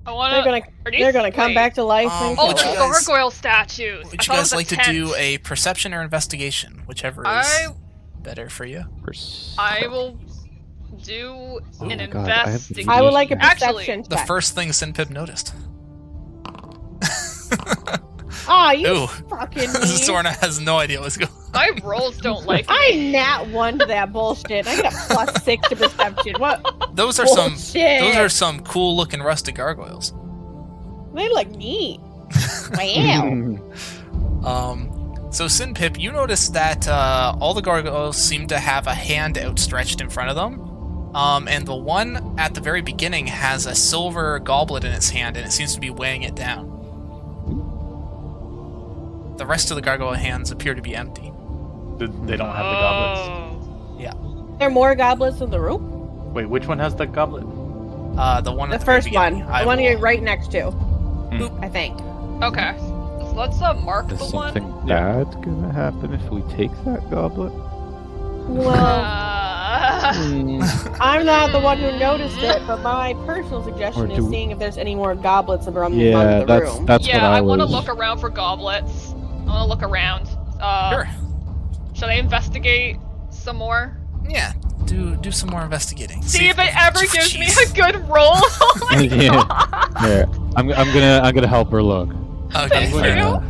I wanna. They're gonna come wait. back to life. Um, and Oh, Would the you kill us. guys- gargoyle statues. Would I you thought it guys was a like to tent. do a perception or investigation? Whichever is I better for you. I will do Oh an my God, I have the investigation. I would like a Actually, perception The check. first thing Sinpip noticed. Aw, you Ooh. fucking me. Sorna has no idea what's going on. my rolls don't like I me. nat 1 to that bullshit. I got a +6 to perception. What? Those are Bullshit. some cool looking rusted gargoyles. They look neat. Wow. So Sinpip, you notice that all the gargoyles seem to have a hand outstretched in front of them. And the one at the very beginning has a silver goblet in its hand, and it seems to be weighing it down. The rest of the gargoyle hands appear to be empty. They don't have the goblets. Oh. There are more goblets in the room? Wait, which one has the goblet? The one The at the very first one. beginning. The one you're right next to. Hmm. I think. Okay. Let's mark Is the something one. bad gonna happen if we take that goblet? Well, Hmm. I'm not the one who noticed it, but my personal suggestion Or is do- seeing if there's any more goblets around Yeah, the that's room. that's yeah, what I want to was. look around for goblets. I want to look around. Sure. Should I investigate some more? Yeah. Do some more investigating. See if it ever gives me Jeez. a good roll. Oh my Yeah. god. Here, I'm gonna help her look. Okay, Thank fair you. enough.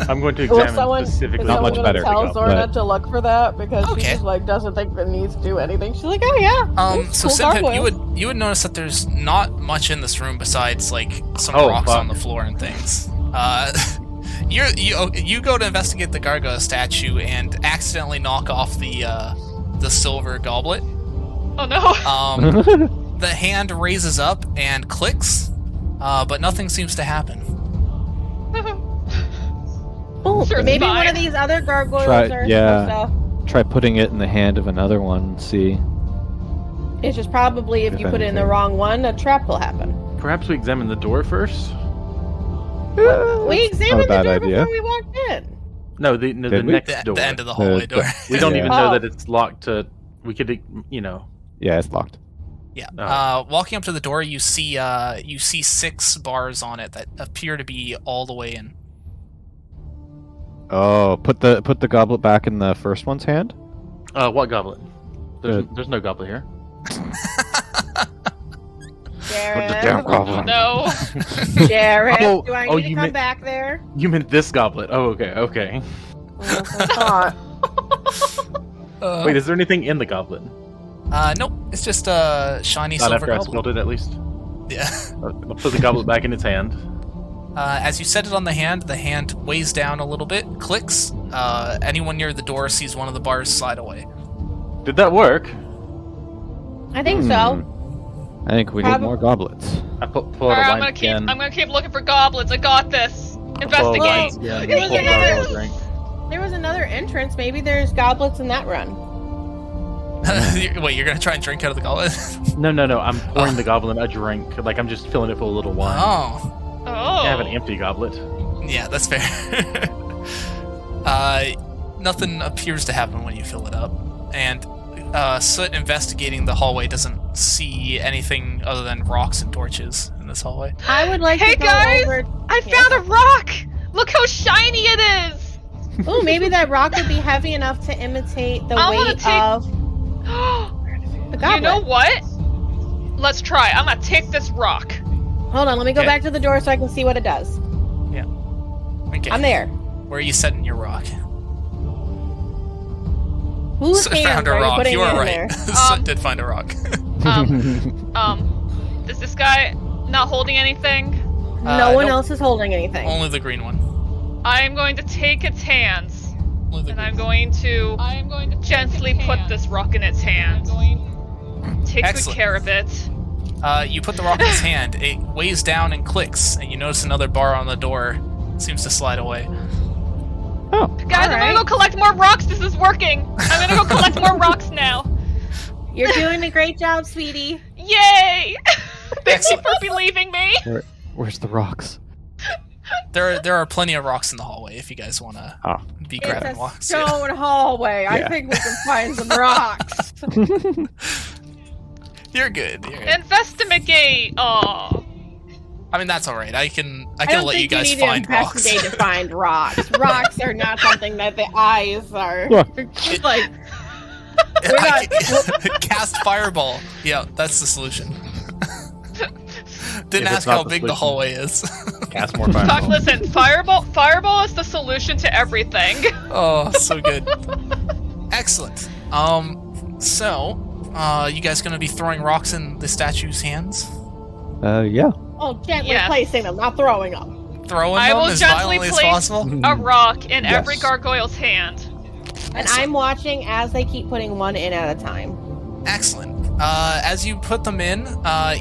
I'm going to Well, examine someone, specifically. is Not someone much gonna better, tell but- Zorna to look for that because she Okay. just like doesn't think it needs to do anything. She's like, oh yeah. there's So cool Sinpip, gargoyles. you would notice that there's not much in this room besides like some Oh, rocks fuck. on the floor and things. You go to investigate the gargoyle statue and accidentally knock off the silver goblet. Oh no. The hand raises up and clicks, but nothing seems to happen. Oh, Sure, it's maybe fine. one of these other gargoyles Try- are yeah. supposed Try putting it in the hand of another one and see. to. It's just probably if If you put it in the anything. wrong one, a trap will happen. Perhaps we examine the door first. We examined the bad door idea. before we walked in. No, the Did we? next door. The end of the hallway door. We don't Yeah. even know Oh. that it's locked to. We could, Yeah, it's locked. Yeah. Oh. Walking up to the door, you see 6 bars on it that appear to be all the way in. Oh, put the goblet back in the first one's hand. What goblet? Good. There's no goblet here. Jared, goblin. No. Jared, Oh, do I oh, need to you come meant- back there? You meant this goblet? Oh, okay. Yes, I thought. Wait, is there anything in the goblet? Nope. It's just a shiny Not silver after I goblet. spilled it, at least. Yeah. I'll put the goblet back in its hand. As you set it on the hand weighs down a little bit, clicks. Anyone near the door sees one of the bars slide away. Did that work? I think so. Hmm. I think we need more goblets. I pull out Alright, a I'm line again. gonna keep looking for goblets. I got this. Pull out a Investigate. line again, Yes! pull a gargoyle drink. There was another entrance. Maybe there's goblets in that run. Wait, you're gonna try and drink out of the goblet? No. I'm pouring the goblin a drink. Like, I'm just filling it full of little wine. Oh. Oh. I have an empty goblet. Yeah, that's fair. Nothing appears to happen when you fill it up. And Soot investigating the hallway doesn't see anything other than rocks and torches in this hallway. I would like Hey, to go guys! over. I Yeah. found a rock. Look how shiny it is. Oh, maybe that rock would be heavy enough to imitate the I wanna weight take- of the goblet. You know what? Let's try. I'm gonna take this rock. Hold on, let me go Okay. back to the door so I can see what it does. Okay. I'm there. Where are you setting your rock? Whose Soot hands found a are you rock. putting You are in right. there? Soot did find a rock. Is this guy not holding anything? No one nope. else is holding anything. Only the green one. I am going to take its hands, Only the and green I'm going to gently put this rock in its hand. Take Excellent. good care of it. You put the rock in his hand. It weighs down and clicks, and you notice another bar on the door seems to slide away. Oh, Guys, I'm gonna go collect more rocks. This is working. I'm gonna go collect more rocks now. You're doing a great job, sweetie. Yay! Thank you for believing me. Where's the rocks? There are plenty of rocks in the hallway if you guys want to be grabbing It's a rocks. stone hallway. I Yeah. think we can find some rocks. You're good. You're good. Investigate. Oh. I mean, that's all right. I can I don't let think you guys need find to rocks. investigate to find rocks. Rocks are not something that the eyes are. Just like I can- Cast fireball. Yeah, that's the solution. Didn't If it's ask not how the big the solution. hallway is. Cast more fireball. Listen, fireball is the solution to everything. Oh, so good. Excellent. So, you guys gonna be throwing rocks in the statue's hands? Yeah. oh, gently Yes. placing them, not throwing them. Throwing I them will as gently violently as place possible? a rock in every Yes. gargoyle's hand. And I'm watching as they keep putting one in at a time. Excellent. As you put them in,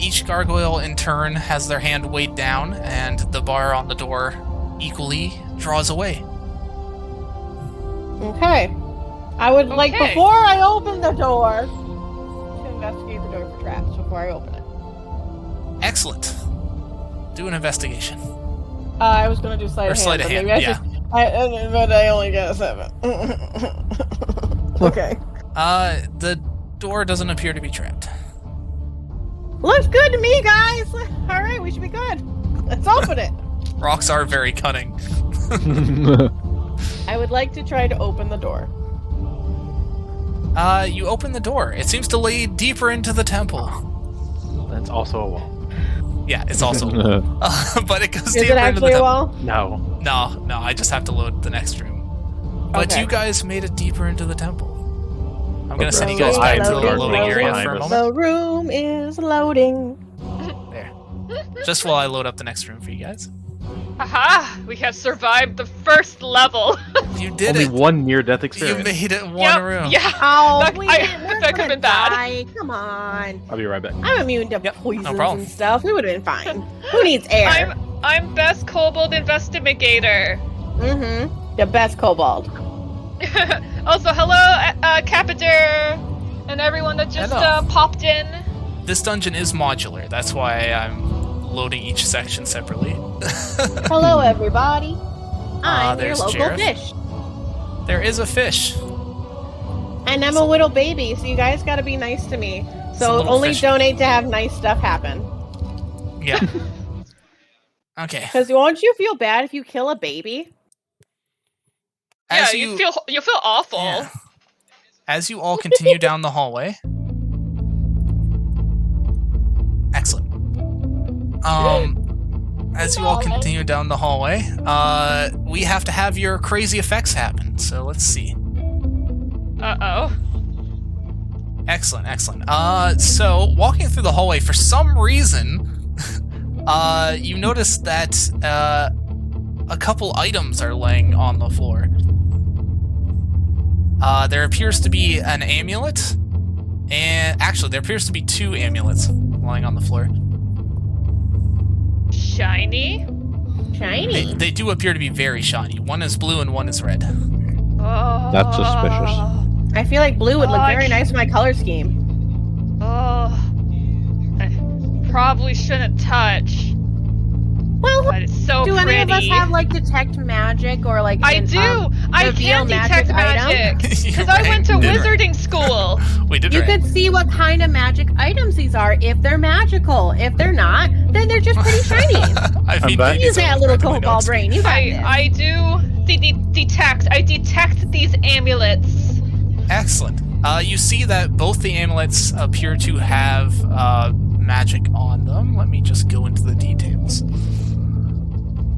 each gargoyle in turn has their hand weighed down, and the bar on the door equally draws away. Okay. I would like, Okay. before I open the door, to investigate the door for traps before I open it. Excellent. Do an investigation. I was going to do sleight Or of hand. sleight of but hand, maybe I yeah. should- but I only got a 7. Okay. The door doesn't appear to be trapped. Looks good to me, guys. All right, we should be good. Let's open it. Rocks are very cunning. I would like to try to open the door. You open the door. It seems to lead deeper into the temple. That's also a wall. Yeah, it's also, but it goes Is deeper it into the actually a temple. wall? No. No, I just have to load the next room. But Okay. you guys made it deeper into the temple. I'm gonna send you Okay. guys back to the Loading, loading area loading. for a moment. The room is loading. There. Just while I load up the next room for you guys. Haha! We have survived the first level. You did Only it. one near-death You experience. made it one Yep, room. Yeah. Oh, That- we're that could've gonna been bad. die. Come on. I'll be right back. I'm immune to Yep, no poisons problem. and stuff. We would have been fine. Who needs air? I'm best kobold investigator. Mm-hmm. The best kobold. Also, hello, Capitor, and everyone that just Hello. popped in. This dungeon is modular. That's why I'm loading each section separately. Hello, everybody. I'm your there's local Jareth. fish. There is a fish. And I'm a little baby, so you guys gotta be nice to me. It's a So little only fishy. donate to have nice stuff happen. Yeah. Okay. Because won't you feel bad if you kill a baby? As You feel awful. Yeah. As you all continue down the hallway. Excellent. As you all continue down the hallway, we have to have your crazy effects happen. So let's see. Uh-oh. Excellent, excellent. So walking through the hallway, for some reason, you notice that a couple items are laying on the floor. There appears to be an amulet, and actually, there appears to be 2 amulets lying on the floor. Shiny? Shiny. They do appear to be very shiny. One is blue and one is red. Oh. That's suspicious. I feel like blue would look Oh, I very can't- nice with my color scheme. Oh. I probably shouldn't touch, Well, but it's so do pretty. any of us have like detect magic or like? I an, do. I reveal can detect magic magic You're because I right, went to did right. wizarding school. We did You right. could see what kind of magic items these are if they're magical. If they're not, then they're just pretty shiny. I mean, back. maybe Use someone that little randomly cobalt noticed. brain. You got this. I do detect. I detect these amulets. Excellent. You see that both the amulets appear to have magic on them. Let me just go into the details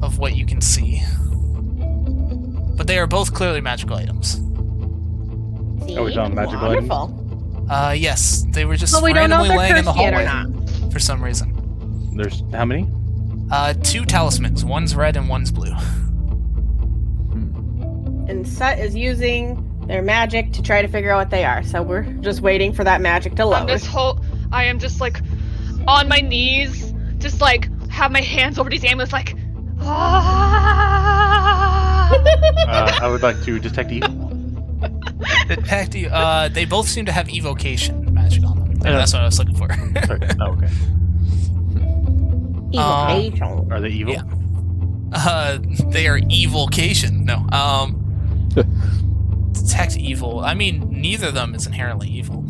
of what you can see. But they are both clearly magical items. See? Are we talking magical items? Wonderful. Yes, they were just But we don't know randomly if they're laying in the cursed yet or hallway not. for some reason. There's how many? 2 talismans. One's red and one's blue. And Sut is using their magic to try to figure out what they are. So we're just waiting for that magic to On load. this whole, I am just like on my knees, just like have my hands over these amulets, like. Ah! I would like to detect evil. Detect you. They both seem to have evocation magic on them. Yeah. That's what I was looking for. Sorry. Oh, okay. Evocation. Are they evil? Yeah. They are evocation. No. Detect evil. I mean, neither of them is inherently evil.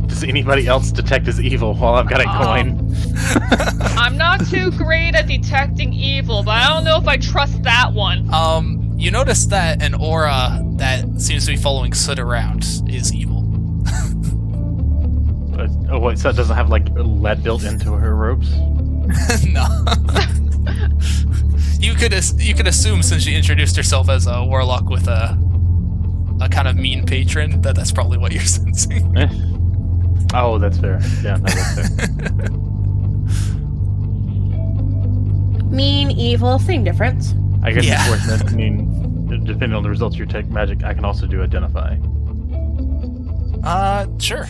Does anybody else detect as evil while I've got a coin? I'm not too great at detecting evil, but I don't know if I trust that one. You notice that an aura that seems to be following Soot around is evil. Oh wait, so it doesn't have like lead built into her robes? No. You could assume, since she introduced herself as a warlock with a kind of mean patron, that's probably what you're sensing. Oh, that's fair. Yeah, no, that's fair. Mean, evil, same difference. I guess Yeah. it's worth mentioning, depending on the results of your tech magic, I can also do identify. Sure.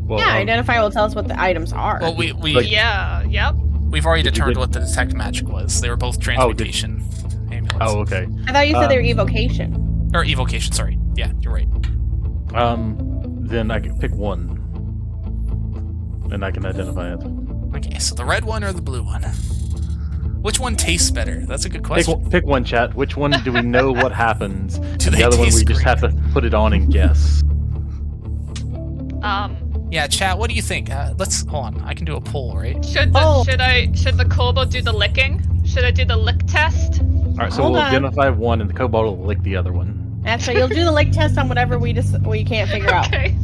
Well, Yeah, identify will tell us what the items are. Well, Like- Yeah, yep. we've already Did you determined get- what the detect magic was. They were both transmutation amulets. Oh, okay. I thought you said they were evocation. Or evocation, sorry. Yeah, you're right. Then I can pick one, and I can identify it. Okay, so the red one or the blue one? Which one tastes better? That's a good question. Pick one, chat. Which one do we know what happens? And they the other one we taste just great? have to put it on and guess. Yeah, chat, what do you think? Let's hold on. I can do a poll, right? Should the kobold do the licking? Should I do the lick test? All right, so Hold we'll on. identify one, and the kobold will lick the other one. Actually, you'll do the lick test on whatever we can't figure out. Okay.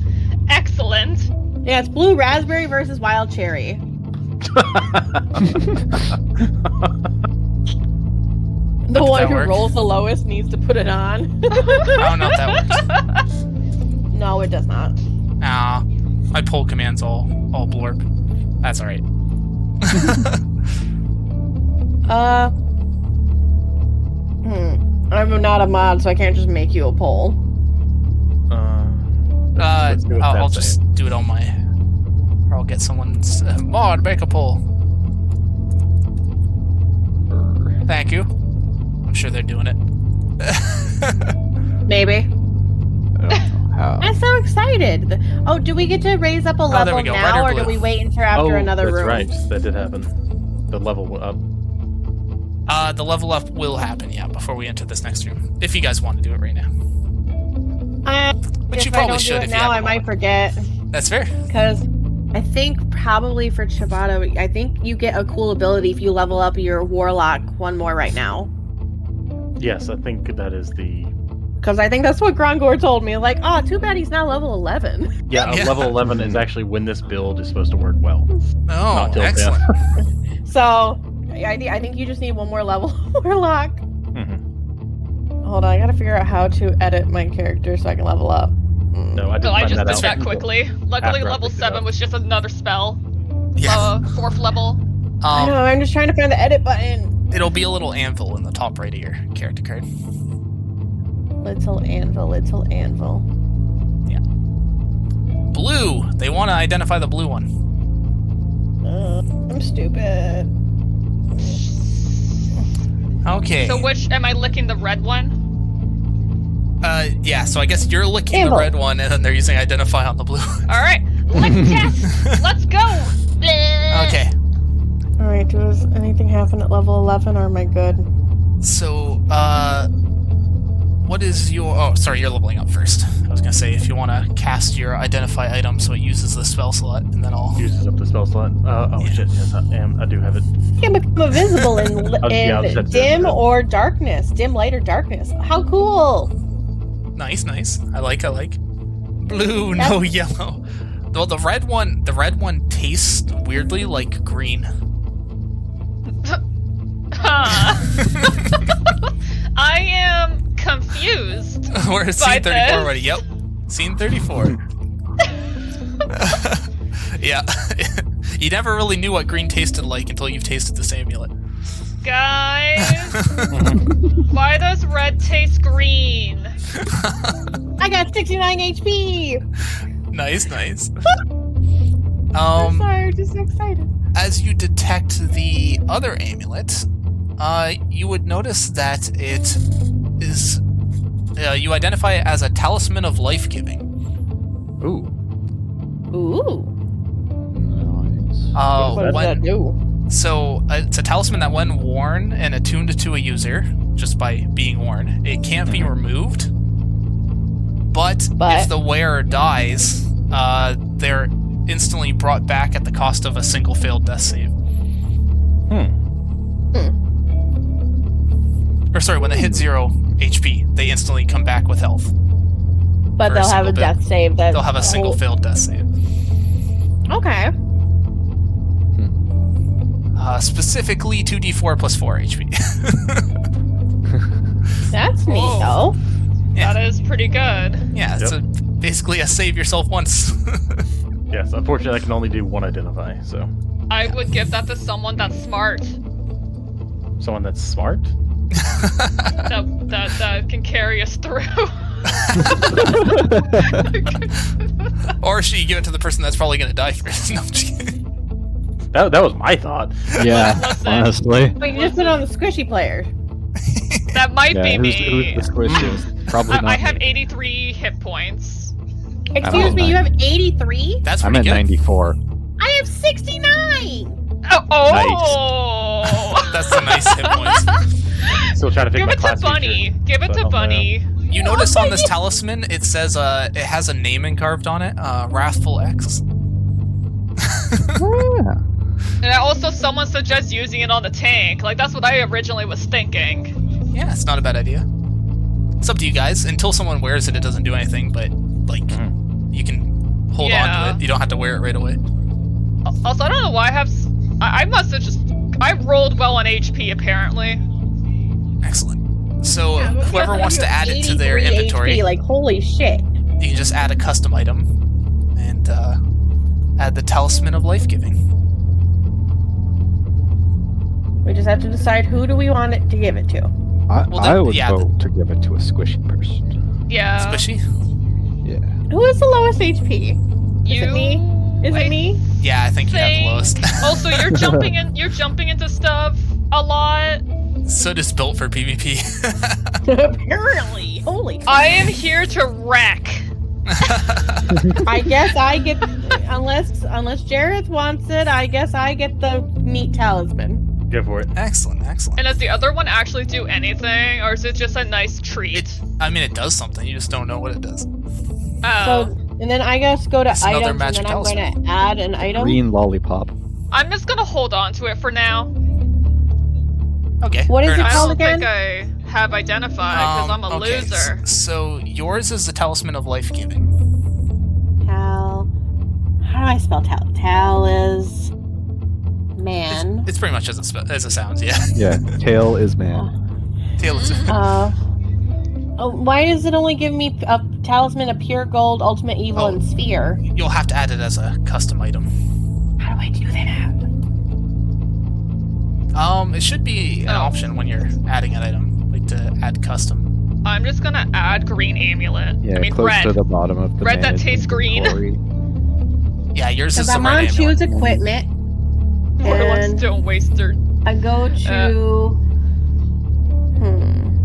Excellent. Yeah, it's blue raspberry versus wild cherry. The Would one that who work? rolls the lowest needs to put it on. Oh, no, that works. No, it does not. My poll command's all blorb. That's alright. I'm not a mod, so I can't just make you a poll. Let's do it I'll that just way. do it on my... Or I'll get someone's... mod, make a poll. Thank you. I'm sure they're doing it. Maybe. I don't know how. I'm so excited. Oh, do we get to raise up a there level we go. Red now, or or do blue? we wait until after another that's room? right. That did happen. The level went up. The level up will happen, yeah, before we enter this next room. If you guys want to do it right now. But you if probably I don't should do it if you now, have a I might moment. forget. That's fair. Because I think probably for Ciabatta, I think you get a cool ability if you level up your warlock one more right now. Yes, I think that is the... Because I think that's what Grongor told me. Like, oh, too bad he's not level 11. Yeah, Yeah. level 11 is actually when this build is supposed to work well. Oh, Not till excellent. So I think you just need one more level warlock. Mhm. Hold on, I gotta figure out how to edit my character so I can level up. No, I didn't So I find just that did out. that quickly. Luckily, After I level picked it 7 up. was just another spell. Yeah. 4th level. I know, I'm just trying to find the edit button. It'll be a little anvil in the top right of your character card. Little anvil, little anvil. Blue. They want to identify the blue one. I'm stupid. Okay. So which am I licking the red one? Yeah. So I guess you're licking Anvil. the red one, and then they're using identify on the blue. All right, lick test. Let's go. Bleh. Okay. Alright, does anything happen at level 11 or am I good? So, what is your... Oh, sorry, you're leveling up first. I was gonna say, if you want to cast your identify item so it uses the spell slot, and then I'll... Uses up the spell slot. Yeah. Shit, yes, I do have it. You can become invisible in, Yeah, I'll just have to dim do that. or darkness. Dim, light, or darkness. How cool! Nice, nice. I like. Blue, no yellow. Well, the red one tastes weirdly like green. I am confused. We're at By scene 34 this. already. Yep. Scene 34. Yeah. You never really knew what green tasted like until you've tasted this amulet. Guys, why does red taste green? I got 69 HP! Nice, nice. I'm sorry, I'm just so excited. As you detect the other amulet, you would notice that it is... you identify it as a talisman of life-giving. Ooh. Ooh. What does that do? So it's a talisman that when worn and attuned to a user, just by being worn, it can't be removed. But if the wearer dies, they're instantly brought back at the cost of a single failed death save. Or sorry, when they hit 0 HP, they instantly come back with health. But For a they'll have a single death save. That They'll have a single failed death save. Okay. Specifically 2d4 plus 4 HP. That's neat, Whoa. though. Yeah. That is pretty good. Yeah, it's basically a save yourself once. Yes, unfortunately, I can only do one identify, so. I would give that to someone that's smart. Someone that's smart? that can carry us through. Or should you give it to the person that's probably going to die first? No, I'm just kidding. That was my thought. Yeah, Listen. honestly. Wait, you just put on the squishy player. That might be Who's me. the squishiest? Probably not. I have me. 83 hit points. Excuse me, you have 83? That's I'm pretty at good. 94. I have 69! Oh! That's the nice hit points. Still trying to pick Give my it to class Bunny. feature, Give it but to I don't know. Bunny. You notice on this talisman, it says it has a name engraved on it, Wrathful X. Yeah. And also someone suggests using it on the tank. Like, that's what I originally was thinking. Yeah, it's not a bad idea. It's up to you guys. Until someone wears it, it doesn't do anything, but, like, you can hold on Yeah. to it. You don't have to wear it right away. Also, I don't know why I have... I must have just... I rolled well on HP, apparently. Excellent. So, Yeah, but whoever you wants to have add it to their 83 inventory, HP, like, holy shit. you can just add a custom item and add the Talisman of Life-Giving. We just have to decide who do we want it to give it to. Well, I would yeah, vote to give it to a squishy person. Yeah. Squishy? Yeah. Who is the lowest HP? You... Is it me? Is it me? Yeah, I think you have the lowest. Also, you're jumping into stuff a lot. So just built for PvP. Apparently. Holy I am here to wreck. I guess I get, unless Jareth wants it, I guess I get the neat talisman. Go for it. Excellent, excellent. And does the other one actually do anything, or is it just a nice treat? I mean, it does something. You just don't know what it does. Oh. So, and then I guess go to It's another items, and magic then I'm going talisman. to add an item. Green lollipop. I'm just gonna hold on to it for now. Okay. What is fair it enough. I called don't again? think I have identified, because I'm a okay, loser. So yours is the Talisman of Life-Giving. How do I spell Tal is man. It's pretty much as it sounds, yeah. Yeah, tail is man. Tail is Why does it only give me a talisman, a pure gold, ultimate evil, Oh. and sphere? You'll have to add it as a custom item. How do I do that? It should be an option when you're adding an item, like to add custom. I'm just gonna add green amulet. Yeah, I mean close red. to the bottom of the Red that management tastes green. inventory. Yeah, yours is Because the I'm red on amulet. choose equipment, Morlocks and don't waste their... I go to.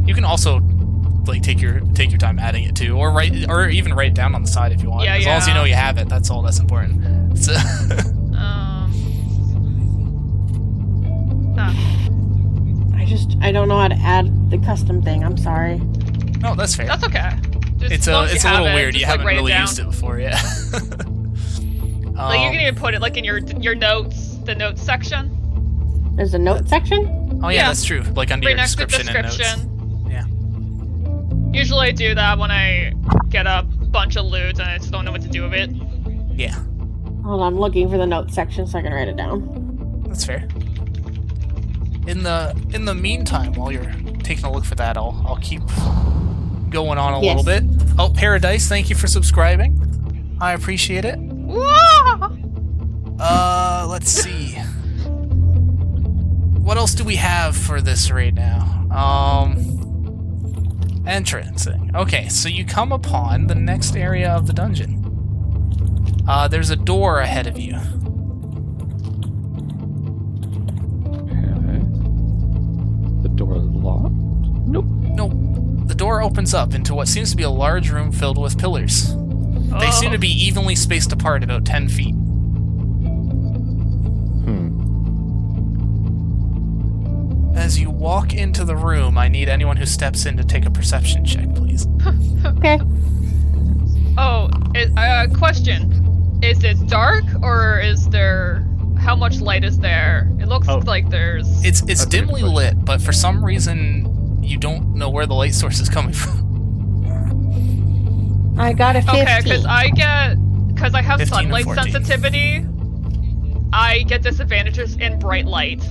You can also like take your time adding it too, or even write it down on the side if you want. Yeah, as long as you know you have it, that's all that's important. So, I don't know how to add the custom thing. I'm sorry. no, that's fair. That's okay. Just It's as long as it's you a have little it, weird. just, You like, haven't write really down. used it before, yeah. Like, you can even put it like in your notes, the notes section. There's a note section. Oh yeah, Yeah. that's true. Like under Right your next to description and notes. description. Yeah. Usually I do that when I get a bunch of loot and I just don't know what to do with it. Yeah, Hold on, I'm looking for the note section so I can write it down. that's fair. In the meantime, while you're taking a look for that, I'll keep going on a little bit. Oh, Paradise, thank you for subscribing. I appreciate it. Wah! Let's see. What else do we have for this right now? Entrancing. Okay, so you come upon the next area of the dungeon. There's a door ahead of you. Okay. The door is locked? Nope. Nope. The door opens up into what seems to be a large room filled with pillars. They seem to be evenly spaced apart about 10 feet. as you walk into the room, I need anyone who steps in to take a perception check, please. Okay. Oh, question. Is it dark, or is there... How much light is there? It looks like there's... It's That's a good dimly question. lit, but for some reason, you don't know where the light source is coming from. I got a 15. Okay, because I have 15 or sunlight 14. sensitivity, I get disadvantages in bright light.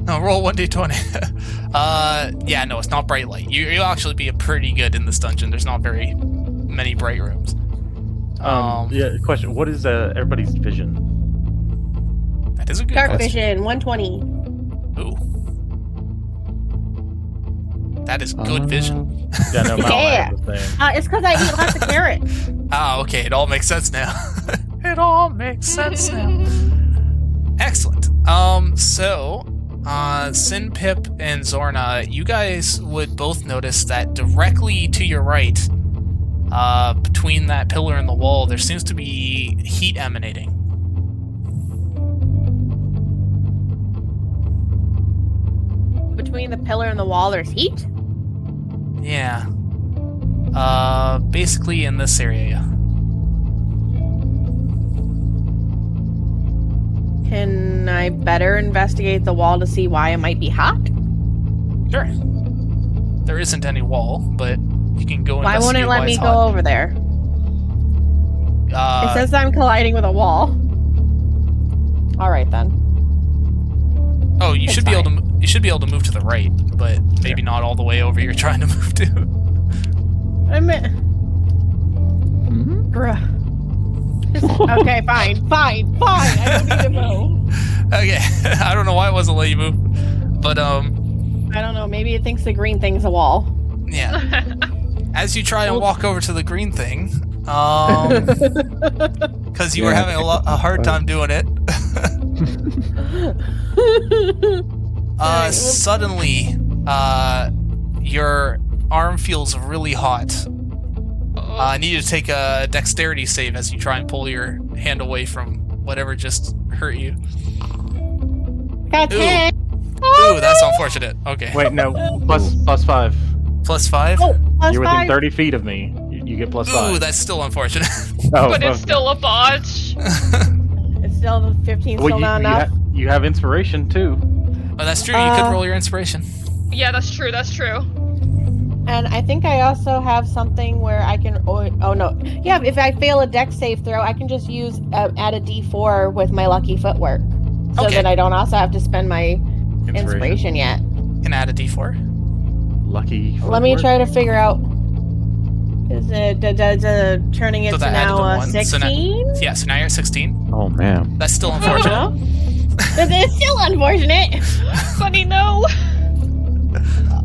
No, roll 1d20. Yeah, no, it's not bright light. You'll actually be pretty good in this dungeon. There's not very many bright rooms. Yeah, question. What is everybody's vision? That is a good Dark question. vision, 120. Ooh. That is good vision. Yeah, no, Mal Yeah. has the same. It's because I eat lots of carrots. Ah, okay, it all makes sense now. It all makes sense now. Excellent. So, Sin, Pip, and Zorna, you guys would both notice that directly to your right, between that pillar and the wall, there seems to be heat emanating. Between the pillar and the wall, there's heat? Yeah. Basically in this area, yeah. Can I better investigate the wall to see why it might be hot? Sure. There isn't any wall, but you can go Why won't investigate it let me it's go hot. over there? Uh, It says I'm colliding with a wall. Alright then. Oh, you It's should be able fine. to. You should be able to move to the right, but maybe not all the way over. You're trying to move to. I'm Bruh. Okay, fine. I don't need to move. Okay, I don't know why it wasn't letting you move, but I don't know, maybe it thinks the green thing's a wall. yeah. As you try and walk over to the green thing, because you were having a hard time doing it. Alright, Suddenly, your arm feels really hot. I need you to take a dexterity save as you try and pull your hand away from whatever just hurt you. Got Ooh. 10. Ooh, that's unfortunate. Okay. Wait, no, plus 5. Plus 5? Oh, plus You're within 5. 30 feet of me. You get plus 5. Ooh, that's still unfortunate. Oh, But it's okay. still a botch. It's still 15, Well, still not enough. you have inspiration too. Oh, that's true. You could roll your inspiration. Yeah, that's true. And I think I also have something where I can. Oh no. Yeah, if I fail a dex save throw, I can just use add a d4 with my lucky footwork, so Okay. that I don't also have to spend my inspiration yet. Can add a d4. Lucky. Let me footwork. try to figure out. Is it turning it So to that added now a 1. So 16? Yeah, so now you're at 16. Oh man. That's still unfortunate. It's still unfortunate. Funny, no.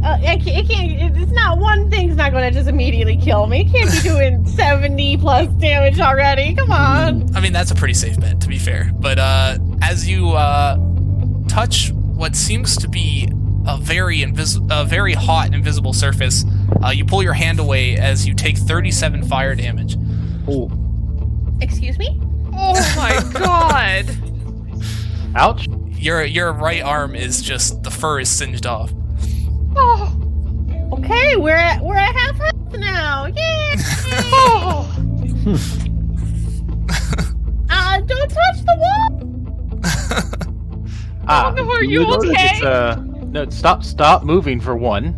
It's not one thing's not going to just immediately kill me. It can't be doing 70 plus damage already. Come on. I mean, that's a pretty safe bet, to be fair. But as you touch what seems to be a very hot invisible surface, you pull your hand away as you take 37 fire damage. Oh. Excuse me? Oh my god. Ouch. Your right arm is just, the fur is singed off. Oh. Okay, we're at half health now. Yay! Oh. Don't touch the wall. Oh no, are you notice okay? It's, no, stop moving for one.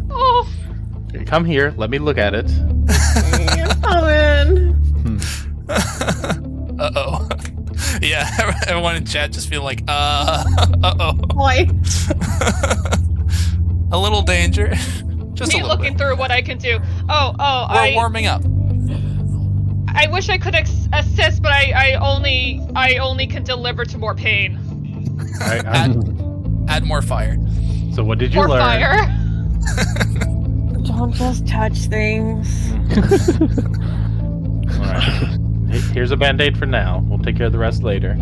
Oh. Come here. Let me look at it. I'm coming. Uh-oh. Yeah, everyone in chat just feel like, uh-oh. Boy. A little danger. Just Me a little looking bit. through what I can do. Oh, We're warming up. I wish I could assist, but I only can deliver to more pain. Add more fire. So what did you More learn? fire. Don't just touch things. All right. Here's a band-aid for now. We'll take care of the rest later.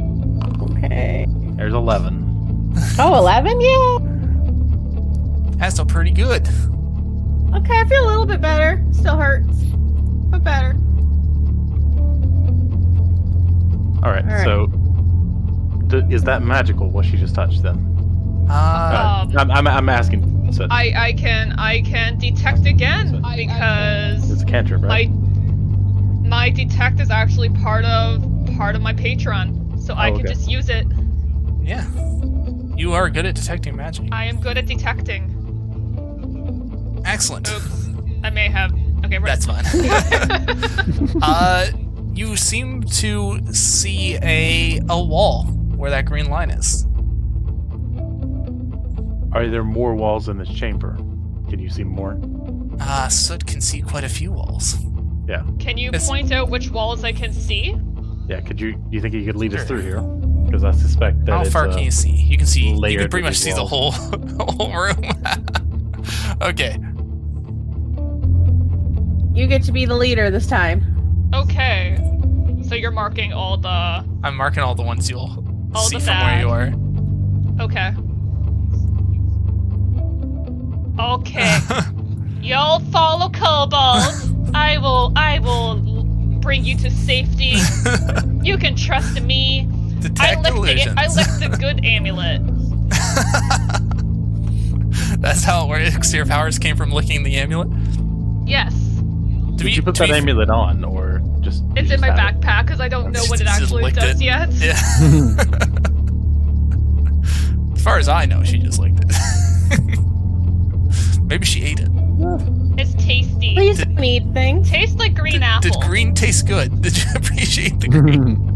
Okay. There's 11. Oh, 11? Yeah. That's still pretty good. Okay, I feel a little bit better. Still hurts, but better. All right. All right. So is that magical? What she just touched then? I'm asking. So I can detect again because it's a cantrip, right? my detect is actually part of my Patron, so I can just use it. Yeah. You are good at detecting magic. I am good at detecting. Excellent. Oops. I may have. Okay, right. That's fine. You seem to see a wall where that green line is. Are there more walls in this chamber? Can you see more? Soot can see quite a few walls. Yeah. Can you point out which walls I can see? Yeah. Do you think you could lead us through here? Because I suspect that How far can you see? You can see. You can pretty much see the whole room. Okay. You get to be the leader this time. Okay. So you're marking all the. I'm marking all the ones you'll see the from where you are. Okay. Okay. Y'all follow Kobold. I will bring you to safety. You can trust me. Detect illusions. I licked the good amulet. That's how it works. Your powers came from licking the amulet? Yes. Did you put that amulet on, or just? It's in my backpack because I don't know what it actually does yet. Yeah. As far as I know, she just licked it. Maybe she ate it. It's tasty. Please don't eat things. Tastes like green apple. Did green taste good? Did you appreciate the green?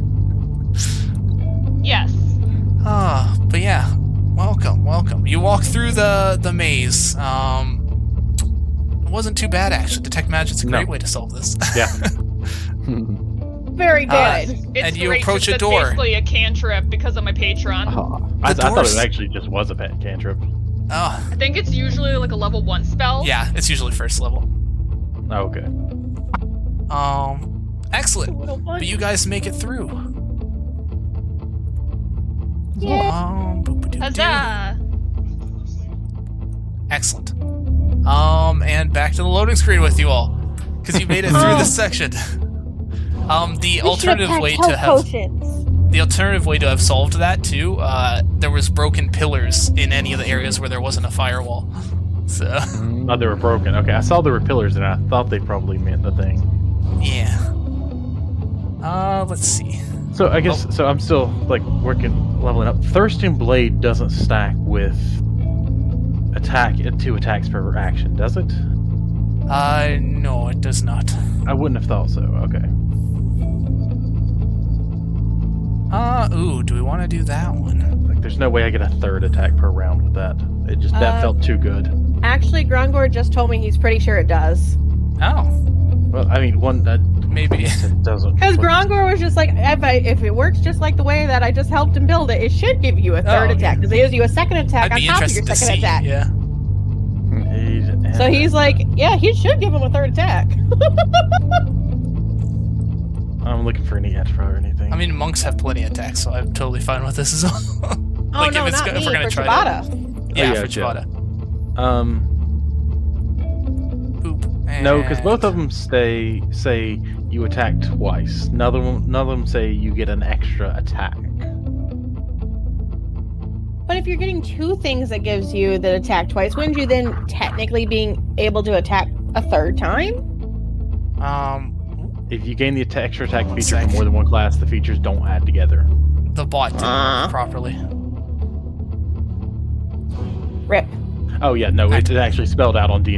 Yes. But yeah. Welcome. You walk through the maze. It wasn't too bad, actually. Detect magic's a great way to solve this. Yeah. Very good. It's you great, approach just a door. It's basically a cantrip because of my Patron. I thought it actually just was a cantrip. Oh. I think it's usually like a level 1 spell. Yeah, it's usually first level. Oh, okay. Excellent. But you guys make it through. Yeah. Boop-a-doo-doo. Huzzah! Excellent. And back to the loading screen with you all, because you made it through this section. The alternative way to have solved that too. There was broken pillars in any of the areas where there wasn't a firewall. So. Oh, they were broken. Okay, I saw there were pillars, and I thought they probably meant the thing. Yeah. Let's see. So I guess so. I'm still like leveling up. Thirsting Blade doesn't stack with two attacks per action, does it? No, it does not. I wouldn't have thought so. Okay. Do we want to do that one? Like, there's no way I get a third attack per round with that. It just that felt too good. Actually, Grungor just told me he's pretty sure it does. Oh. Well, I mean, maybe it doesn't. Because Grungor was just like, if it works just like the way that I just helped him build it should give you a third attack. Because it gives you a second attack on top of your second attack. Yeah. So he's like, yeah, he should give him a third attack. I'm looking for any extra or anything. I mean, monks have plenty of attacks, so I'm totally fine with this as well. Like, no, not me, for Shibata. Yeah, for Shibata. Boop. No, because both of them say you attack twice. None of them say you get an extra attack. But if you're getting two things that gives you the attack twice, wouldn't you then technically being able to attack a third time? If you gain the extra attack feature from more than one class, the features don't add together. The bot didn't work properly. Rip. Oh yeah, no, it's actually spelled out on DnD.